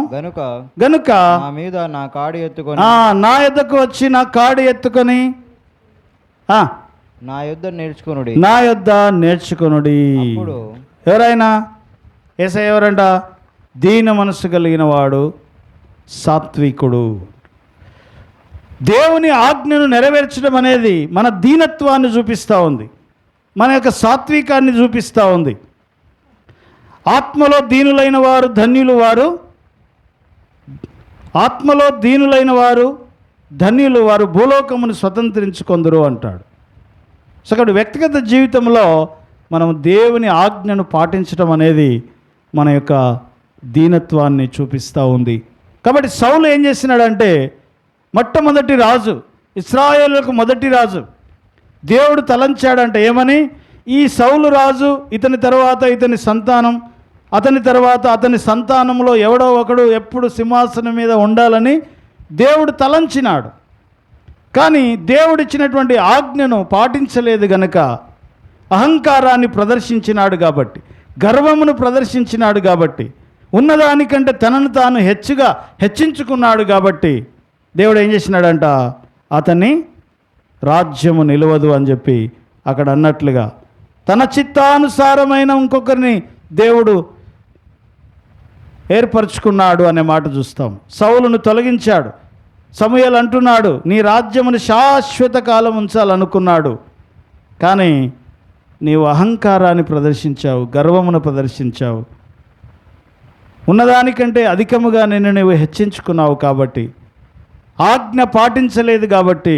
గనుక నా మీద నా కాడి ఎత్తుకొని నా యొద్దకు వచ్చి నా కాడి ఎత్తుకొని నా యొద్ద నేర్చుకొనుడి. ఎవరైనా యేసయ్య ఎవరంట? దీన మనసు కలిగిన వాడు సాత్వికుడు. దేవుని ఆజ్ఞను నెరవేర్చడం అనేది మన దీనత్వాన్ని చూపిస్తూ ఉంది, మన యొక్క సాత్వికాన్ని చూపిస్తూ ఉంది. ఆత్మలో దీనులైన వారు ధన్యులు, వారు భూలోకమును స్వతంత్రించుకొందురు అంటాడు. సో అక్కడ వ్యక్తిగత జీవితంలో మనం దేవుని ఆజ్ఞను పాటించడం అనేది మన యొక్క దీనత్వాన్ని చూపిస్తూ ఉంది. కాబట్టి సౌలు ఏం చేసినాడంటే మొట్టమొదటి రాజు, ఇశ్రాయేలులకు మొదటి రాజు. దేవుడు తలంచాడంటే ఏమని? ఈ సౌలు రాజు, ఇతని తర్వాత ఇతని సంతానం, అతని తర్వాత అతని సంతానంలో ఎవడో ఒకడు ఎప్పుడు సింహాసనం మీద ఉండాలని దేవుడు తలంచినాడు. కానీ దేవుడిచ్చినటువంటి ఆజ్ఞను పాటించలేదు గనక అహంకారాన్ని ప్రదర్శించినాడు. కాబట్టి గర్వమును ప్రదర్శించినాడు కాబట్టి, ఉన్నదానికంటే తనను తాను హెచ్చించుకున్నాడు కాబట్టి దేవుడు ఏం చేసినాడంట, అతని రాజ్యము నిలవదు అని చెప్పి అక్కడ అన్నట్లుగా తన చిత్తానుసారమైన ఇంకొకరిని దేవుడు ఏర్పరచుకున్నాడు అనే మాట చూస్తాం. సౌలును తొలగించాడు. సమూయేలు అంటున్నాడు, నీ రాజ్యమును శాశ్వత కాలం ఉంచాలనుకున్నాడు, కానీ నీవు అహంకారాన్ని ప్రదర్శించావు, గర్వమును ప్రదర్శించావు, ఉన్నదానికంటే అధికముగా నిన్ను నీవు హెచ్చించుకున్నావు కాబట్టి, ఆజ్ఞ పాటించలేదు కాబట్టి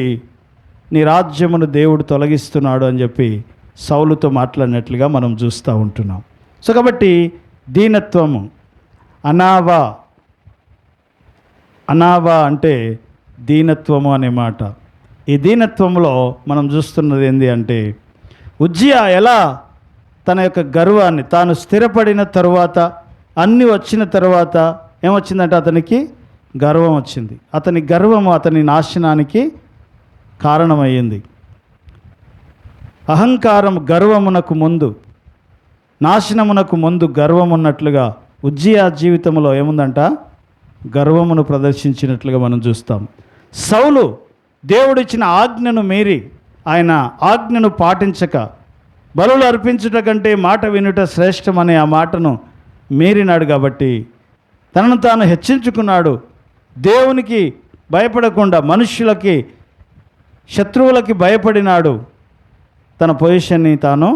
నీ రాజ్యమును దేవుడు తొలగిస్తున్నాడు అని చెప్పి సౌలుతో మాట్లాడినట్లుగా మనం చూస్తూ ఉంటున్నాం. సో కాబట్టి దీనత్వము, అనావా అంటే దీనత్వము అనే మాట. ఈ దీనత్వంలో మనం చూస్తున్నది ఏంటి అంటే, ఉజ్జియా ఎలా తన యొక్క గర్వాన్ని, తాను స్థిరపడిన తరువాత, అన్నీ వచ్చిన తర్వాత ఏమొచ్చిందంటే అతనికి గర్వం వచ్చింది. అతని గర్వము అతని నాశనానికి కారణమయ్యింది. అహంకారం గర్వమునకు ముందు, నాశనమునకు ముందు గర్వం ఉన్నట్లుగా ఉజ్జియా జీవితంలో ఏముందంట, గర్వమును ప్రదర్శించినట్లుగా మనం చూస్తాం. సౌలు దేవుడిచ్చిన ఆజ్ఞను మీరి, ఆయన ఆజ్ఞను పాటించక, బలులు అర్పించుట కంటే మాట వినుట శ్రేష్టమనే ఆ మాటను మీరినాడు కాబట్టి తనను తాను హెచ్చించుకున్నాడు. దేవునికి భయపడకుండా మనుష్యులకి, శత్రువులకి భయపడినాడు. తన పొజిషన్ని తాను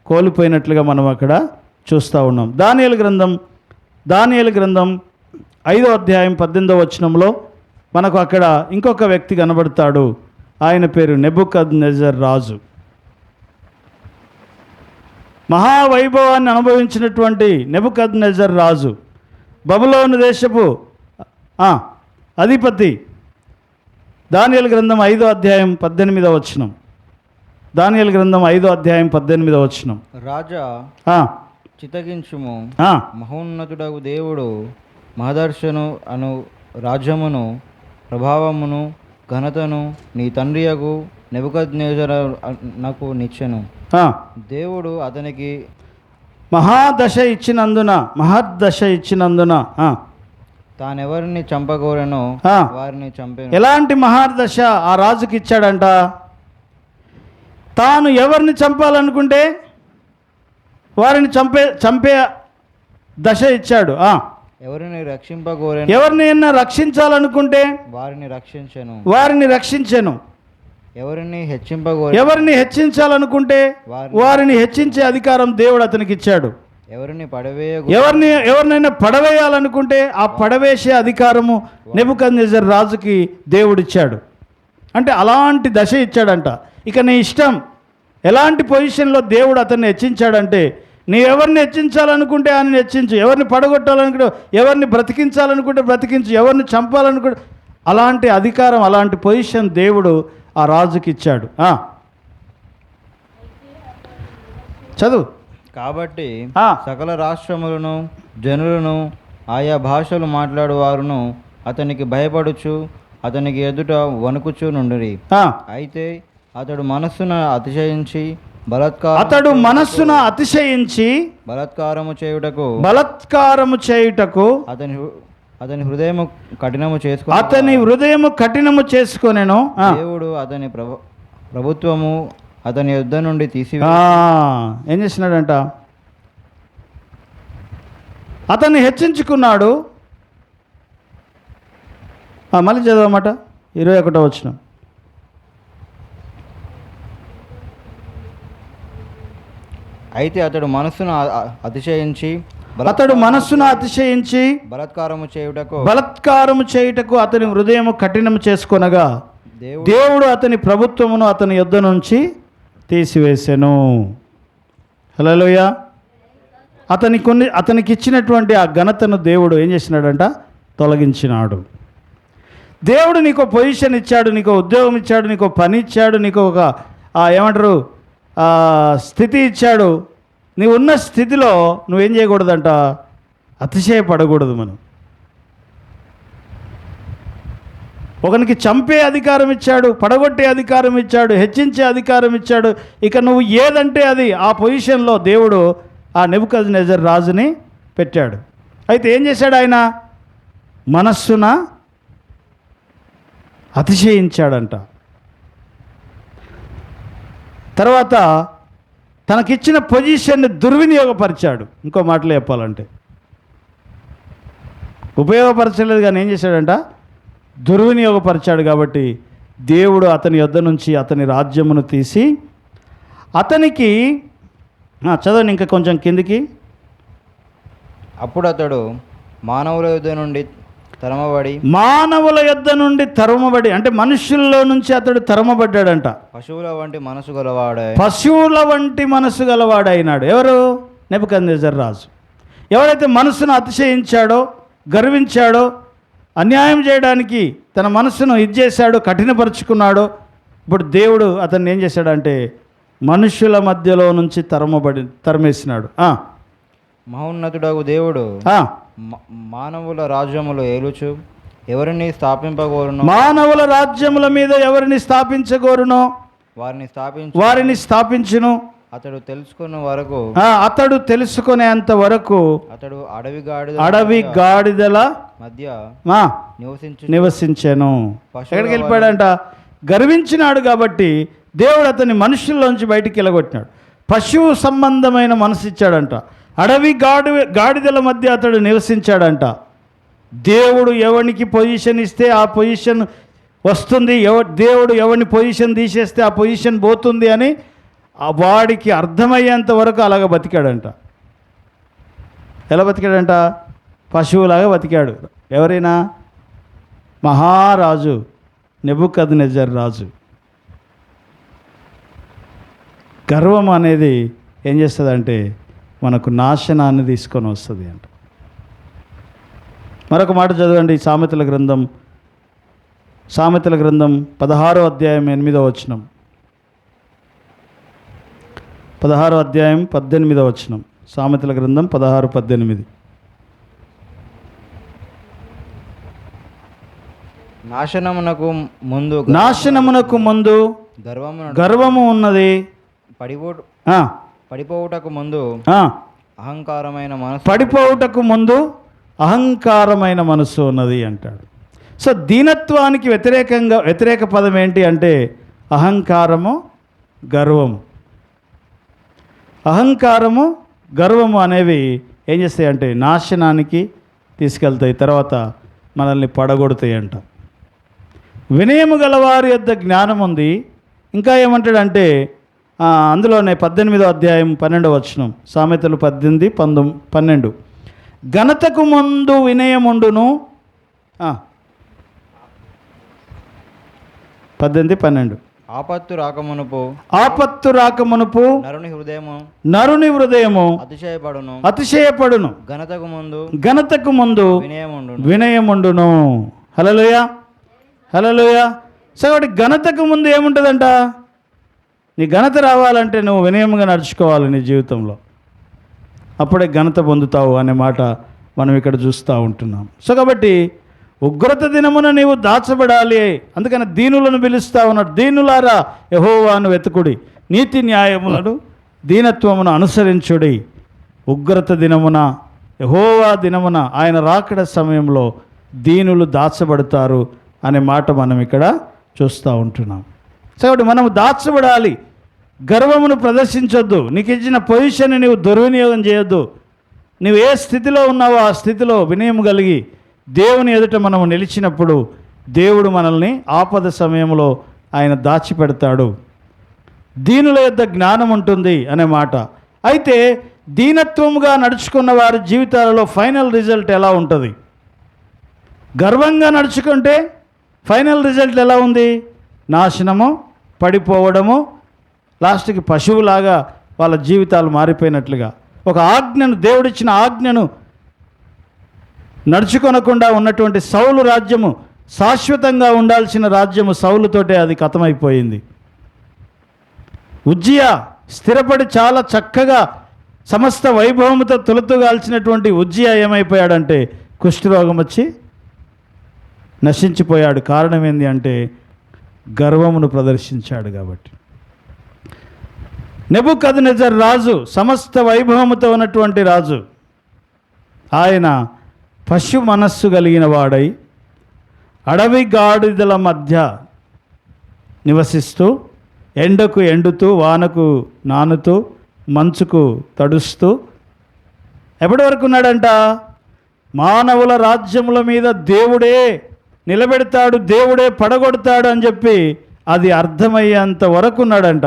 కోల్పోయినట్లుగా మనం అక్కడ చూస్తూ ఉన్నాం. దానియేలు గ్రంథం 5వ అధ్యాయం 18వ వచనంలో మనకు అక్కడ ఇంకొక వ్యక్తి కనబడతాడు. ఆయన పేరు నెబుకద్నెజర్ రాజు. మహావైభవాన్ని అనుభవించినటువంటి నెబుకద్నెజర్ రాజు, బబులోను దేశపు అధిపతి. దానియేలు గ్రంథం 5వ అధ్యాయం 18వ వచనం. దానియేలు గ్రంథం 5వ అధ్యాయం 18వ వచనం. రాజా చిత్తగించుము, మహోన్నతుడగు దేవుడు మహదర్శను అను రాజ్యమును, ప్రభావమును, ఘనతను నీ తండ్రియగు నెబుకద్నెజరునకు నిచ్చెను. దేవుడు అతనికి మహర్దశ ఇచ్చినందున తానెవరిని చంపగోరెనో వారిని చంపాను. ఎలాంటి మహర్దశ ఆ రాజుకి ఇచ్చాడంట? తాను ఎవరిని చంపాలనుకుంటే వారిని చంపే దశ ఇచ్చాడు. ఎవరినైనా రక్షించాలనుకుంటే వారిని రక్షించెను. ఎవరిని హెచ్చించాలనుకుంటే వారిని హెచ్చించే అధికారం దేవుడు అతనికి ఇచ్చాడు. ఎవరినైనా పడవేయాలనుకుంటే ఆ పడవేసే అధికారము నెబుకద్నెజర్ రాజుకి దేవుడిచ్చాడు. అంటే అలాంటి దశ ఇచ్చాడంట. ఇక నీ ఇష్టం, ఎలాంటి పొజిషన్లో దేవుడు అతన్ని హెచ్చించాడంటే, నీ ఎవరిని హెచ్చించాలనుకుంటే ఆయన హెచ్చించు, ఎవరిని పడగొట్టాలనుకుంటే, ఎవరిని బ్రతికించాలనుకుంటే బ్రతికించు, ఎవరిని చంపాలనుకుంటే, అలాంటి అధికారం, అలాంటి పొజిషన్ దేవుడు ఆ రాజుకి ఇచ్చాడు. చదువు. కాబట్టి సకల రాష్ట్రములను, జనులను, ఆయా భాషలు మాట్లాడువారును అతనికి భయపడుచు అతనికి ఎదుట వణుకుచు నుండిరి. అయితే అతడు మనస్సున అతిశయించి బలాత్కారము చేయుటకు అతని హృదయము కఠినము చేసుకొనెను. దేవుడు అతని ప్రభుత్వము అతని యుద్ధ నుండి ఏం చేసినాడంట? అతన్ని హెచ్చించుకున్నాడు. మళ్ళీ చదవమాట 21వ వచనం. అయితే అతడు మనస్సును అతిశయించి బలాత్కారము చేయుటకు అతని హృదయము కఠినము చేసుకొనగా దేవుడు అతని ప్రభుత్వమును అతని యుద్ధ నుంచి తీసివేసెను. హల్లెలూయా. అతనికి ఇచ్చినటువంటి ఆ ఘనతను దేవుడు ఏం చేసినాడంట? తొలగించినాడు. దేవుడు నీకు పొజిషన్ ఇచ్చాడు, నీకు ఉద్యోగం ఇచ్చాడు, నీకు పని ఇచ్చాడు, నీకు ఒక స్థితి ఇచ్చాడు. నీవు ఉన్న స్థితిలో నువ్వేం చేయకూడదంట? అతిశయపడకూడదు. మనం ఒకనికి చంపే అధికారం ఇచ్చాడు, పడగొట్టే అధికారం ఇచ్చాడు, హెచ్చించే అధికారం ఇచ్చాడు. ఇక నువ్వు ఏదంటే అది, ఆ పొజిషన్లో దేవుడు ఆ నెబుకద్నెజర్ రాజుని పెట్టాడు. అయితే ఏం చేశాడు ఆయన? మనస్సున అతిశయించాడంట. తర్వాత తనకిచ్చిన పొజిషన్ని దుర్వినియోగపరిచాడు. ఇంకో మాటలో చెప్పాలంటే ఉపయోగపరచలేదు కానీ ఏం చేశాడంట? దుర్వినియోగపరిచాడు. కాబట్టి దేవుడు అతని యొద్ద నుంచి అతని రాజ్యమును తీసి అతనికి చదవండి ఇంకా కొంచెం కిందికి. అప్పుడు అతడు మానవుల యుద్ధ నుండి తరమబడి, మానవుల యొద్ద నుండి తరమబడి అంటే మనుషుల్లో నుంచి అతడు తరమబడ్డాడంట. పశువుల వంటి మనసు గలవాడే, పశువుల వంటి మనసు గలవాడైనాడు. ఎవరు? నెబుకద్నెజర్ రాజు. ఎవరైతే మనసును అతిశయించాడో, గర్వించాడో, అన్యాయం చేయడానికి తన మనసును చేశాడో, కఠినపరుచుకున్నాడో, ఇప్పుడు దేవుడు అతన్ని ఏం చేశాడంటే మనుషుల మధ్యలో నుంచి తరిమేసినాడు. మహోన్నతుడగు దేవుడు మానవుల రాజ్యములు ఏలుచు ఎవరిని స్థాపింపగోరునో, మానవుల రాజ్యముల మీద ఎవరిని స్థాపించగోరునో వారిని స్థాపించును. అతడు తెలుసుకున్న వరకు, అతడు తెలుసుకునేంత వరకు అతడు అడవి గాడిదల మధ్య నివసించాను. ఎక్కడికి వెళ్ళిపోయాడంట? గర్వించినాడు కాబట్టి దేవుడు అతన్ని మనుషుల్లోంచి బయటికి వెళ్ళగొట్టినాడు. పశువు సంబంధమైన మనసు ఇచ్చాడంట. అడవి గాడిదల మధ్య అతడు నివసించాడంట. దేవుడు ఎవరికి పొజిషన్ ఇస్తే ఆ పొజిషన్ వస్తుంది, దేవుడు ఎవరిని పొజిషన్ తీసేస్తే ఆ పొజిషన్ పోతుంది అని వాడికి అర్థమయ్యేంత వరకు అలాగ బతికాడంట. ఎలా బతికాడంట? పశువులాగా బతికాడు. ఎవరైనా? మహారాజు నెబుకద్నెజర్ రాజు. గర్వం అనేది ఏం చేస్తుందంటే మనకు నాశనాన్ని తీసుకొని వస్తుంది అంట. మరొక మాట చదవండి. సామెతల గ్రంథం 16వ అధ్యాయం 8వ వచనం. 16వ అధ్యాయం 18వ వచనం. సామెతల గ్రంథం 16:18. నాశనమునకు ముందు గర్వము ఉన్నది, పడిపోవుటకు ముందు అహంకారమైన మనసు, పడిపోవుటకు ముందు అహంకారమైన మనసు ఉన్నది అంటాడు. సో దీనత్వానికి వ్యతిరేక పదం ఏంటి అంటే అహంకారము, గర్వము. అహంకారము, గర్వము అనేవి ఏం చేస్తాయి అంటే నాశనానికి తీసుకెళ్తాయి, తర్వాత మనల్ని పడగొడతాయి అంట. వినయము గలవారి యొద్ద జ్ఞానం ఉంది. ఇంకా ఏమంటాడంటే అందులోనే 18వ అధ్యాయం 12వ వచనం. సామెతలు 18:12. ఘనతకు ముందు వినయముండును. 18:12. ఆపత్తు రాకమునుపు నరుని హృదయము అతిశయపడును. ఘనతకు ముందు వినయముండును. హల్లెలూయా, హల్లెలూయా. సో కాబట్టి ఘనతకు ముందు ఏముంటుందంట? నీ ఘనత రావాలంటే నువ్వు వినయంగా నడుచుకోవాలి నీ జీవితంలో, అప్పుడే ఘనత పొందుతావు అనే మాట మనం ఇక్కడ చూస్తూ ఉంటున్నాం. సో కాబట్టి ఉగ్రత దినమున నీవు దాచబడాలి. అందుకని దీనులను పిలుస్తూ ఉన్నాడు. దీనులారా యెహోవాను వెతుకుడి, నీతి న్యాయములను దీనత్వమును అనుసరించుడి. ఉగ్రత దినమున, యెహోవా దినమున, ఆయన రాకడ సమయంలో దీనులు దాచబడతారు అనే మాట మనం ఇక్కడ చూస్తూ ఉంటున్నాం. కాబట్టి మనం దాచబడాలి. గర్వమును ప్రదర్శించొద్దు. నీకు ఇచ్చిన పొజిషన్ని నీవు దుర్వినియోగం చేయొద్దు. నువ్వు ఏ స్థితిలో ఉన్నావో ఆ స్థితిలో వినయం కలిగి దేవుని ఎదుట మనము నిలిచినప్పుడు దేవుడు మనల్ని ఆపద సమయంలో ఆయన దాచిపెడతాడు. దీనుల యొద్ద జ్ఞానం ఉంటుంది అనే మాట. అయితే దీనత్వముగా నడుచుకున్న వారి జీవితాలలో ఫైనల్ రిజల్ట్ ఎలా ఉంటుంది? గర్వంగా నడుచుకుంటే ఫైనల్ రిజల్ట్ ఎలా ఉంది? నాశనము, పడిపోవడము, లాస్ట్కి పశువులాగా వాళ్ళ జీవితాలు మారిపోయినట్లుగా. ఒక ఆజ్ఞను, దేవుడిచ్చిన ఆజ్ఞను నడుచుకొనకుండా ఉన్నటువంటి సౌలు రాజ్యము, శాశ్వతంగా ఉండాల్సిన రాజ్యము సౌలుతోటే అది ఖతమైపోయింది. ఉజ్జియా స్థిరపడి చాలా చక్కగా సమస్త వైభవముతో తులతూగాల్సినటువంటి ఉజ్జియా ఏమైపోయాడంటే కుష్ఠరోగం వచ్చి నశించిపోయాడు. కారణం ఏంటి అంటే గర్వమును ప్రదర్శించాడు. కాబట్టి నెబుకద్నెజర్ రాజు, సమస్త వైభవముతో ఉన్నటువంటి రాజు, ఆయన పశు మనస్సు కలిగిన వాడై అడవి గాడిదల మధ్య నివసిస్తూ ఎండకు ఎండుతూ వానకు నానుతూ మంచుకు తడుస్తూ ఎప్పటి వరకు ఉన్నాడంట? మానవుల రాజ్యముల మీద దేవుడే నిలబెడతాడు, దేవుడే పడగొడతాడు అని చెప్పి అది అర్థమయ్యేంత వరకు ఉన్నాడంట.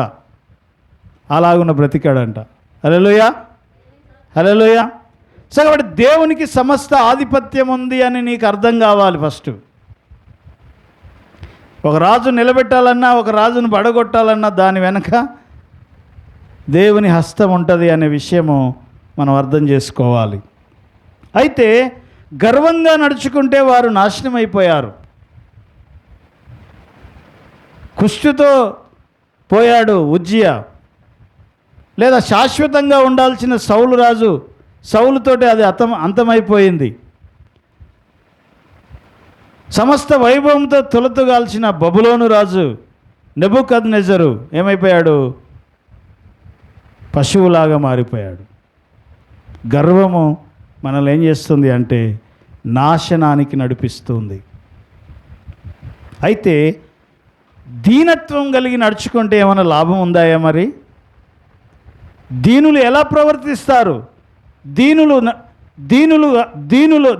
అలాగున్న బ్రతికాడంట. హల్లెలూయా, హల్లెలూయా. సో కాబట్టి దేవునికి సమస్త ఆధిపత్యం ఉంది అని నీకు అర్థం కావాలి. ఫస్ట్ ఒక రాజు నిలబెట్టాలన్నా, ఒక రాజును పడగొట్టాలన్నా దాని వెనక దేవుని హస్తం ఉంటుంది అనే విషయము మనం అర్థం చేసుకోవాలి. అయితే గర్వంగా నడుచుకుంటే వారు నాశనం అయిపోయారు. కుష్టుతో పోయాడు ఉజ్జియా, లేదా శాశ్వతంగా ఉండాల్సిన సౌలు రాజు, సౌలుతోటి అది అంతమైపోయింది. సమస్త వైభవంతో తొలతూగాల్సిన బబులోను రాజు నెబుకద్నెజరు ఏమైపోయాడు? పశువులాగా మారిపోయాడు. గర్వము మనల్ని ఏం చేస్తుంది అంటే నాశనానికి నడిపిస్తుంది. అయితే దీనత్వం కలిగి నడుచుకుంటే ఏమైనా లాభం ఉందాయా? మరి దీనులు ఎలా ప్రవర్తిస్తారు?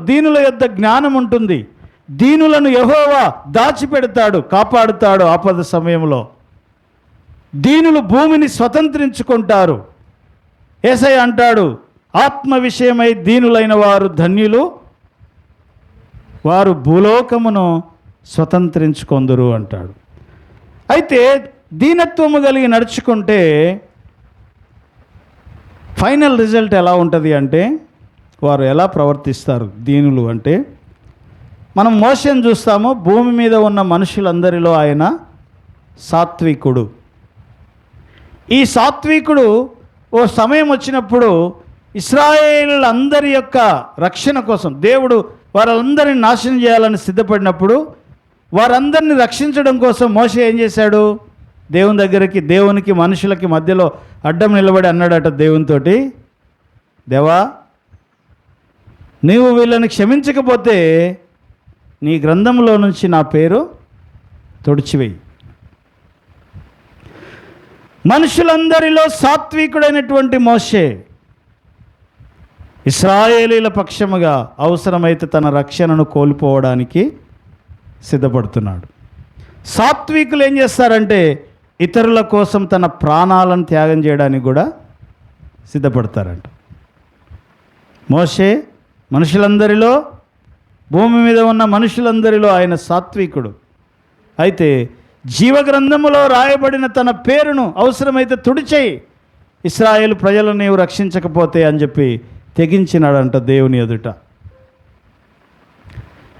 దీనుల యొద్ద జ్ఞానం ఉంటుంది. దీనులను యెహోవా దాచిపెడతాడు, కాపాడుతాడు ఆపద సమయంలో. దీనులు భూమిని స్వతంత్రించుకుంటారు. యేసయ్య అంటాడు, ఆత్మ విషయమై దీనులైన వారు ధన్యులు, వారు భూలోకమును స్వతంత్రించుకొందురు అంటాడు. అయితే దీనత్వము కలిగి నడుచుకుంటే ఫైనల్ రిజల్ట్ ఎలా ఉంటుంది అంటే, వారు ఎలా ప్రవర్తిస్తారు దీనులు అంటే, మనం మోషేను చూస్తాము. భూమి మీద ఉన్న మనుషులందరిలో ఆయన సాత్వికుడు. ఈ సాత్వికుడు ఓ సమయం వచ్చినప్పుడు ఇశ్రాయేలులందరి యొక్క రక్షణ కోసం దేవుడు వారందరిని నాశనం చేయాలని సిద్ధపడినప్పుడు వారందరిని రక్షించడం కోసం మోషే ఏం చేశాడు? దేవుని దగ్గరికి, దేవునికి మనుషులకి మధ్యలో అడ్డం నిలబడి అన్నాడట దేవునితోటి, దేవా, నీవు వీళ్ళని క్షమించకపోతే నీ గ్రంథంలో నుంచి నా పేరు తుడిచివేయి. మనుషులందరిలో సాత్వికుడైనటువంటి మోషే ఇశ్రాయేలీల పక్షముగా అవసరమైతే తన రక్షణను కోల్పోవడానికి సిద్ధపడుతున్నాడు. సాత్వికులు ఏం చేస్తారంటే ఇతరుల కోసం తన ప్రాణాలను త్యాగం చేయడానికి కూడా సిద్ధపడతారంట. మోషే మనుషులందరిలో, భూమి మీద ఉన్న మనుషులందరిలో ఆయన సాత్వికుడు. అయితే జీవగ్రంథములో రాయబడిన తన పేరును అవసరమైతే తుడిచేయి, ఇశ్రాయేలు ప్రజలను నీవు రక్షించకపోతే అని చెప్పి తెగించినాడంట దేవుని ఎదుట.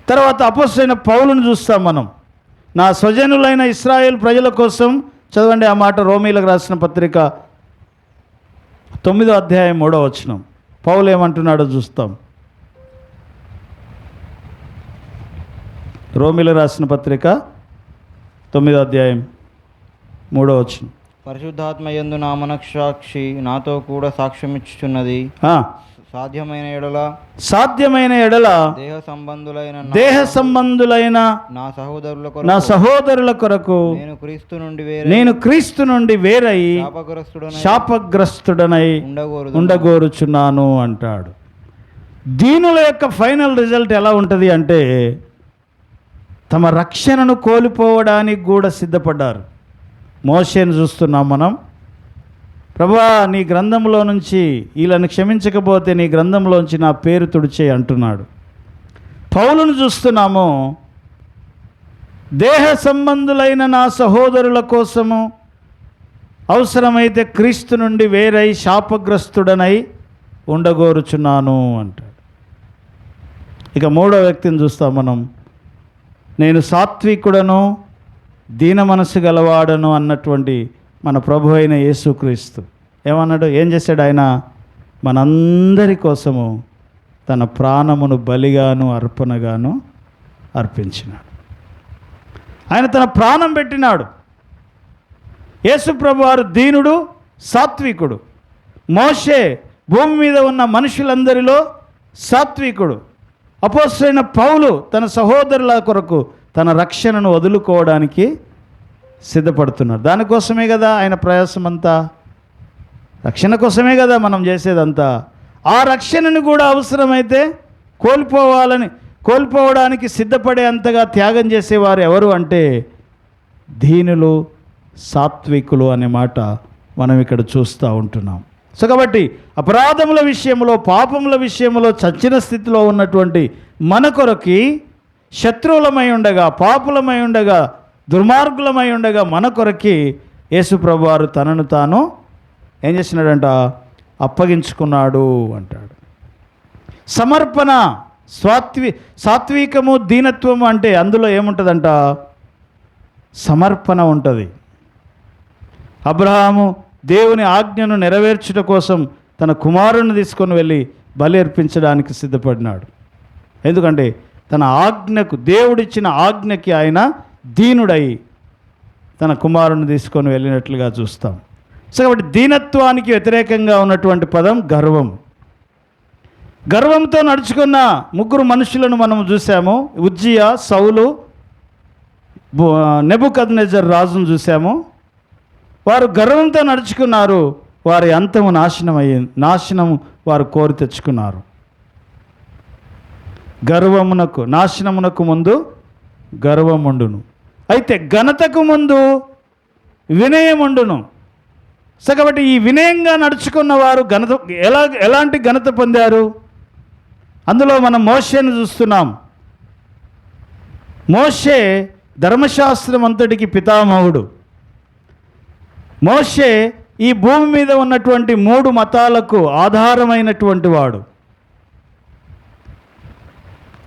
తర్వాత అపొస్తలుడైన పౌలును చూస్తాం మనం. నా స్వజనులైన ఇశ్రాయేలు ప్రజల కోసం, చదవండి ఆ మాట, రోమీలకు రాసిన పత్రిక 9వ అధ్యాయం 3వ వచనం. పౌలు ఏమంటున్నాడో చూస్తాం. రోమీలకు రాసిన పత్రిక 9వ అధ్యాయం 3వ వచనం. పరిశుద్ధాత్మ యందు నా మనస్సాక్షి నాతో కూడా సాక్ష్యమిచ్చుచున్నది, సాధ్యమైన ఎడల దేహ సంబంధులైన నా సహోదరుల కొరకు నేను క్రీస్తు నుండి వేరై శాపగ్రస్తుడనై ఉండగోరుచున్నాను అంటాడు. దీనుల యొక్క ఫైనల్ రిజల్ట్ ఎలా ఉంటుంది అంటే తమ రక్షణను కోల్పోవడానికి కూడా సిద్ధపడ్డారు. మోషేను చూస్తున్నాం మనం. ప్రభువా, నీ గ్రంథంలో నుంచి వీళ్ళని క్షమించకపోతే నీ గ్రంథంలోంచి నా పేరు తుడిచే అంటున్నాడు. పౌలును చూస్తున్నాము. దేహ సంబంధులైన నా సహోదరుల కోసము అవసరమైతే క్రీస్తు నుండి వేరై శాపగ్రస్తుడనై ఉండగోరుచున్నాను అంటాడు. ఇక మూడో వ్యక్తిని చూస్తాం మనం. నేను సాత్వికుడను, దీన మనసు గలవాడను అన్నటువంటి మన ప్రభు అయిన యేసుక్రీస్తు ఏమన్నాడు? ఏం చేశాడు? ఆయన మనందరి కోసము తన ప్రాణమును బలిగాను అర్పణగాను అర్పించినాడు. ఆయన తన ప్రాణం పెట్టినాడు. యేసు ప్రభు వారు దీనుడు, సాత్వికుడు. మోషే భూమి మీద ఉన్న మనుషులందరిలో సాత్వికుడు. అపోస్తలుడైన పౌలు తన సహోదరుల కొరకు తన రక్షణను వదులుకోవడానికి సిద్ధపడుతున్నాడు. దానికోసమే కదా ఆయన ప్రయాసం అంతా, రక్షణ కోసమే కదా మనం చేసేదంతా. ఆ రక్షణను కూడా అవసరమైతే కోల్పోవడానికి సిద్ధపడే అంతగా త్యాగం చేసేవారు ఎవరు అంటే దీనులు, సాత్వికులు అనే మాట మనం ఇక్కడ చూస్తూ ఉంటున్నాం. సో కాబట్టి అపరాధముల విషయంలో, పాపముల విషయంలో చచ్చిన స్థితిలో ఉన్నటువంటి మన కొరకి, శత్రువులమై ఉండగా, పాపులమై ఉండగా, దుర్మార్గులమై ఉండగా మన కొరకి యేసు ప్రభువారు తనను తాను ఏం చేసినాడంట? అప్పగించుకున్నాడు అంటాడు. సమర్పణ, సాత్వికము, దీనత్వము అంటే అందులో ఏముంటుందంట? సమర్పణ ఉంటుంది. అబ్రహాము దేవుని ఆజ్ఞను నెరవేర్చుట కోసం తన కుమారుని తీసుకొని వెళ్ళి బలి అర్పించడానికి సిద్ధపడినాడు. ఎందుకంటే తన ఆజ్ఞకు, దేవుడిచ్చిన ఆజ్ఞకి ఆయన దీనుడై తన కుమారుని తీసుకొని వెళ్ళినట్లుగా చూస్తాం. సో కాబట్టి దీనత్వానికి వ్యతిరేకంగా ఉన్నటువంటి పదం గర్వం. గర్వంతో నడుచుకున్న ముగ్గురు మనుషులను మనం చూసాము. ఉజ్జియా, సౌలు, నెబుకద్నెజర్ రాజును చూసాము. వారు గర్వంతో నడుచుకున్నారు. వారి అంతము నాశనము వారు కోరి తెచ్చుకున్నారు. నాశనమునకు ముందు గర్వముండును, అయితే ఘనతకు ముందు వినయముండును. సో కాబట్టి ఈ వినయంగా నడుచుకున్న వారు ఎలాంటి ఘనత పొందారు? అందులో మనం మోషేను చూస్తున్నాం. మోషే ధర్మశాస్త్రం అంతటికి పితామహుడు. మోషే ఈ భూమి మీద ఉన్నటువంటి 3 మతాలకు ఆధారమైనటువంటి వాడు.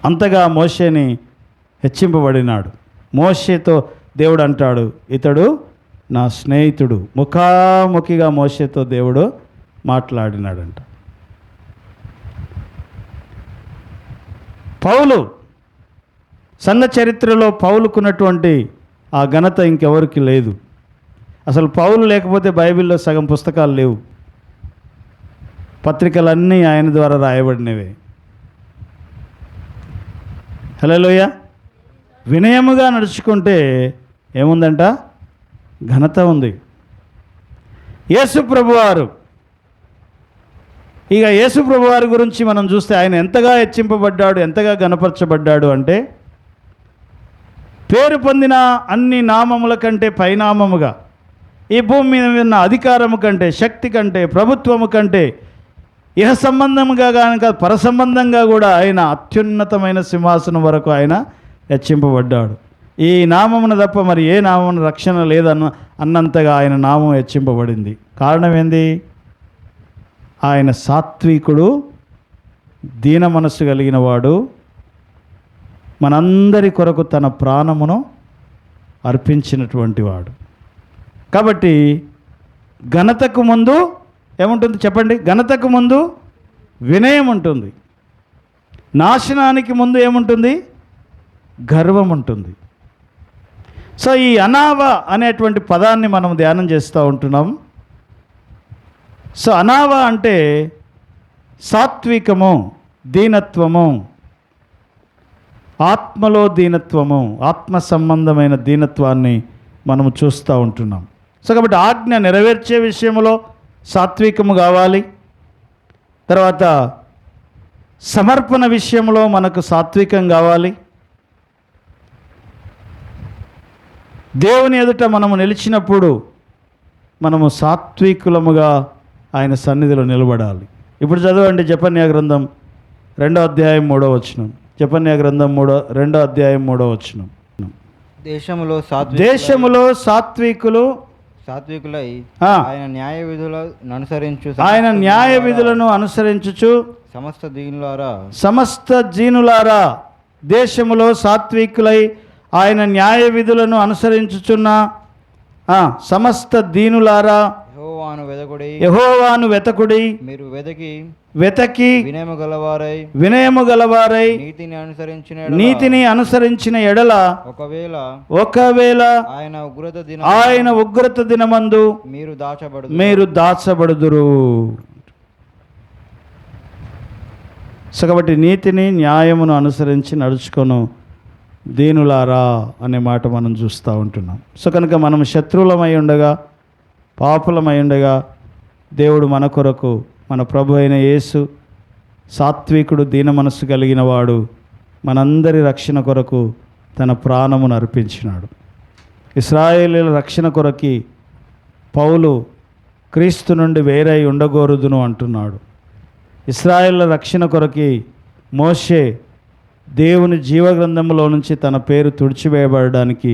అంతగా మోషేని హెచ్చింపబడినాడు. మోషేతో దేవుడు అంటాడు, ఇతడు నా స్నేహితుడు. ముఖాముఖిగా మోషేతో దేవుడు మాట్లాడినాడంట. పౌలు సంఘ చరిత్రలో పౌలుకున్నటువంటి ఆ ఘనత ఇంకెవరికి లేదు. అసలు పౌలు లేకపోతే బైబిల్లో సగం పుస్తకాలు లేవు. పత్రికలన్నీ ఆయన ద్వారా రాయబడినవే. హల్లెలూయ. వినయముగా నడుచుకుంటే ఏముందంట? ఘనత ఉంది. యేసు ప్రభువారు, ఇక యేసు ప్రభువారి గురించి మనం చూస్తే ఆయన ఎంతగా హెచ్చింపబడ్డాడు, ఎంతగా ఘనపరచబడ్డాడు అంటే పేరు పొందిన అన్ని నామముల కంటే పైనామముగా, ఈ భూమి మీద ఉన్న అధికారము కంటే, శక్తి కంటే, ప్రభుత్వము కంటే, ఇహ సంబంధముగా కనుక పర సంబంధంగా కూడా ఆయన అత్యున్నతమైన సింహాసనం వరకు ఆయన హెచ్చింపబడ్డాడు. ఈ నామమున తప్ప మరి ఏ నామమున రక్షణ అన్నంతగా ఆయన నామం హెచ్చింపబడింది. కారణం ఏంది? ఆయన సాత్వికుడు, దీన మనస్సు కలిగిన వాడు, మనందరి కొరకు తన ప్రాణమును అర్పించినటువంటి వాడు. కాబట్టి ఘనతకు ముందు ఏముంటుంది చెప్పండి? ఘనతకు ముందు వినయం ఉంటుంది. నాశనానికి ముందు ఏముంటుంది? గర్వం ఉంటుంది. సో ఈ అనావ అనేటువంటి పదాన్ని మనం ధ్యానం చేస్తూ ఉంటున్నాం. సో అనావ అంటే సాత్వికము, దీనత్వము, ఆత్మలో దీనత్వము, ఆత్మ సంబంధమైన దీనత్వాన్ని మనము చూస్తూ ఉంటున్నాం. సో కాబట్టి ఆజ్ఞ నెరవేర్చే విషయంలో సాత్వికము కావాలి. తర్వాత సమర్పణ విషయంలో మనకు సాత్వికం కావాలి. దేవుని ఎదుట మనము నిలిచినప్పుడు మనము సాత్వికులముగా ఆయన సన్నిధిలో నిలబడాలి. ఇప్పుడు చదవండి జెఫన్యా గ్రంథం 2వ అధ్యాయం 3వ వచనం. జెఫన్యా గ్రంథం 2వ అధ్యాయం 3వ వచనం. దేశములో సాత్వికులై ఆయన న్యాయ విధులను అనుసరించుచు సమస్త జీనులారా దేశములో సాత్వికులై ఆయన న్యాయ విధులను అనుసరించుచున్న సమస్త దీనులారా యెహోవాను వెదకుడి, యెహోవాను వెతకుడి, మీరు వెదకి వెతకి వినయము గలవారై వినయము గలవారై నీతిని అనుసరించిన ఎడల ఒకవేళ ఆయన ఉగ్రత దినమందు మీరు దాచబడుదురు. సో కాబట్టి నీతిని న్యాయమును అనుసరించి నడుచుకొను దీనులారా అనే మాట మనం చూస్తూ ఉంటున్నాం. సో కనుక మనం శత్రువులమై ఉండగా, పాపులమై ఉండగా, దేవుడు మన కొరకు, మన ప్రభు అయిన యేసు సాత్వికుడు, దీన మనస్సు కలిగిన వాడు, మనందరి రక్షణ కొరకు తన ప్రాణమును అర్పించినాడు. ఇశ్రాయేలీయుల రక్షణ కొరకి పౌలు క్రీస్తు నుండి వేరై ఉండగోరుదును అంటున్నాడు. ఇశ్రాయేళ్ల రక్షణ కొరకి మోషే దేవుని జీవగ్రంథంలో నుంచి తన పేరు తుడిచివేయబడడానికి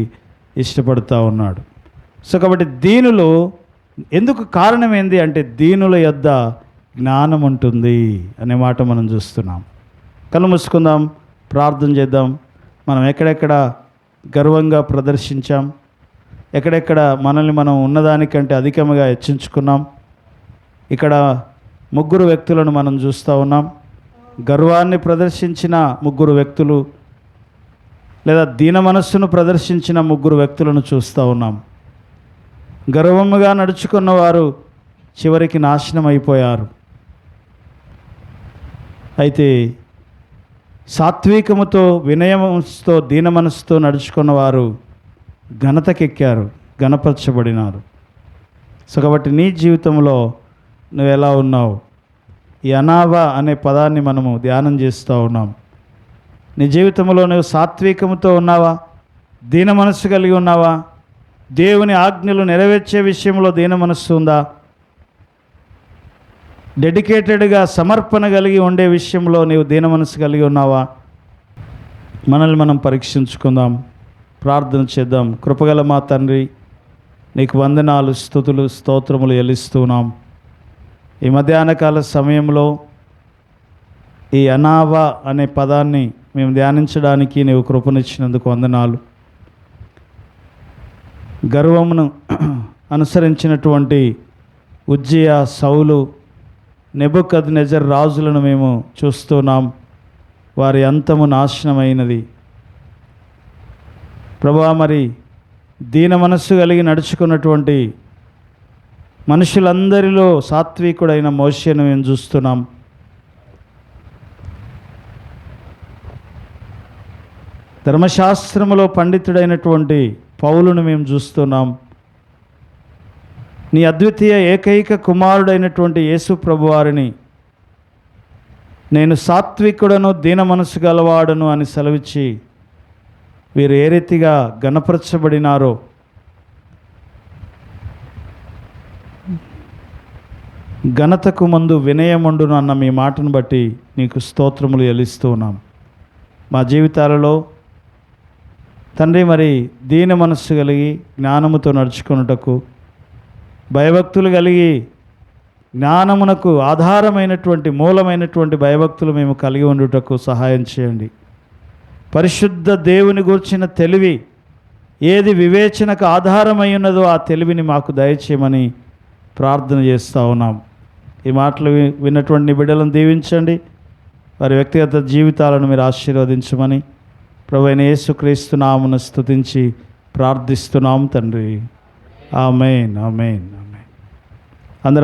ఇష్టపడుతూ ఉన్నాడు. సో కాబట్టి దీనులు ఎందుకు కారణం ఏంది అంటే దీనుల యొద్ద జ్ఞానం ఉంటుంది అనే మాట మనం చూస్తున్నాం. కళ్ళు మూసుకుందాం, ప్రార్థన చేద్దాం. మనం ఎక్కడెక్కడ గర్వంగా ప్రదర్శించాం, ఎక్కడెక్కడ మనల్ని మనం ఉన్నదానికంటే అధికంగా హెచ్చించుకున్నాం. ఇక్కడ 3 వ్యక్తులను మనం చూస్తూ ఉన్నాం. గర్వాన్ని ప్రదర్శించిన 3 వ్యక్తులు, లేదా దీన మనస్సును ప్రదర్శించిన 3 వ్యక్తులను చూస్తూ ఉన్నాం. గర్వముగా నడుచుకున్న వారు చివరికి నాశనం అయిపోయారు. అయితే సాత్వికముతో, వినయముతో, దీన మనస్సుతో నడుచుకున్న వారు ఘనతకెక్కారు, ఘనపరచబడినారు. సో కాబట్టి నీ జీవితంలో నువ్వు ఎలా ఉన్నావు? ఈ అనావా అనే పదాన్ని మనము ధ్యానం చేస్తూ ఉన్నాం. నీ జీవితంలో నువ్వు సాత్వికముతో ఉన్నావా? దీన మనస్సు కలిగి ఉన్నావా? దేవుని ఆజ్ఞలు నెరవేర్చే విషయంలో దీన మనస్సు ఉందా? డెడికేటెడ్గా సమర్పణ కలిగి ఉండే విషయంలో నీవు దీన మనస్సు కలిగి ఉన్నావా? మనల్ని మనం పరీక్షించుకుందాం, ప్రార్థన చేద్దాం. కృపగల మా తండ్రి, నీకు వందనాలు, స్తుతులు, స్తోత్రములు చెల్లిస్తున్నాం. ఈ మధ్యాహ్నకాల సమయంలో ఈ అనావా అనే పదాన్ని మేము ధ్యానించడానికి నీవు కృపనిచ్చినందుకు వందనాలు. గర్వమును అనుసరించినటువంటి ఉజ్జియా, సౌలు, నెబుకద్నెజర్ రాజులను మేము చూస్తున్నాం. వారి అంతము నాశనమైనది. ప్రభువా, మరి దీన మనస్సు కలిగి నడుచుకున్నటువంటి మనుషులందరిలో సాత్వికుడైన మోషేను మేము చూస్తున్నాం. ధర్మశాస్త్రములో పండితుడైనటువంటి పౌలును మేము చూస్తున్నాం. నీ అద్వితీయ ఏకైక కుమారుడైనటువంటి యేసు ప్రభువారిని నేను సాత్వికుడను, దీన మనసు గలవాడను అని సెలవిచ్చి వీరు ఏ రీతిగా గణపరచబడినారో, ఘనతకు ముందు వినయముండును అన్న మీ మాటను బట్టి నీకు స్తోత్రములు చెల్లిస్తూ ఉన్నాం. మా జీవితాలలో తండ్రి, మరి దీన మనస్సు కలిగి జ్ఞానముతో నడుచుకొనుటకు, భయభక్తులు కలిగి జ్ఞానమునకు ఆధారమైనటువంటి, మూలమైనటువంటి భయభక్తులు మేము కలిగి ఉండుటకు సహాయం చేయండి. పరిశుద్ధ దేవుని గూర్చిన తెలివి, ఏది వివేచనకు ఆధారమై ఉన్నదో ఆ తెలివిని మాకు దయచేయమని ప్రార్థన చేస్తూ ఉన్నాం. ఈ మాటలు విన్నటువంటి బిడ్డలను దీవించండి. వారి వ్యక్తిగత జీవితాలను మీరు ఆశీర్వదించమని ప్రభువైన యేసుక్రీస్తు నామమున స్తుతించి ప్రార్థిస్తున్నాం తండ్రి. ఆమేన్, ఆమేన్.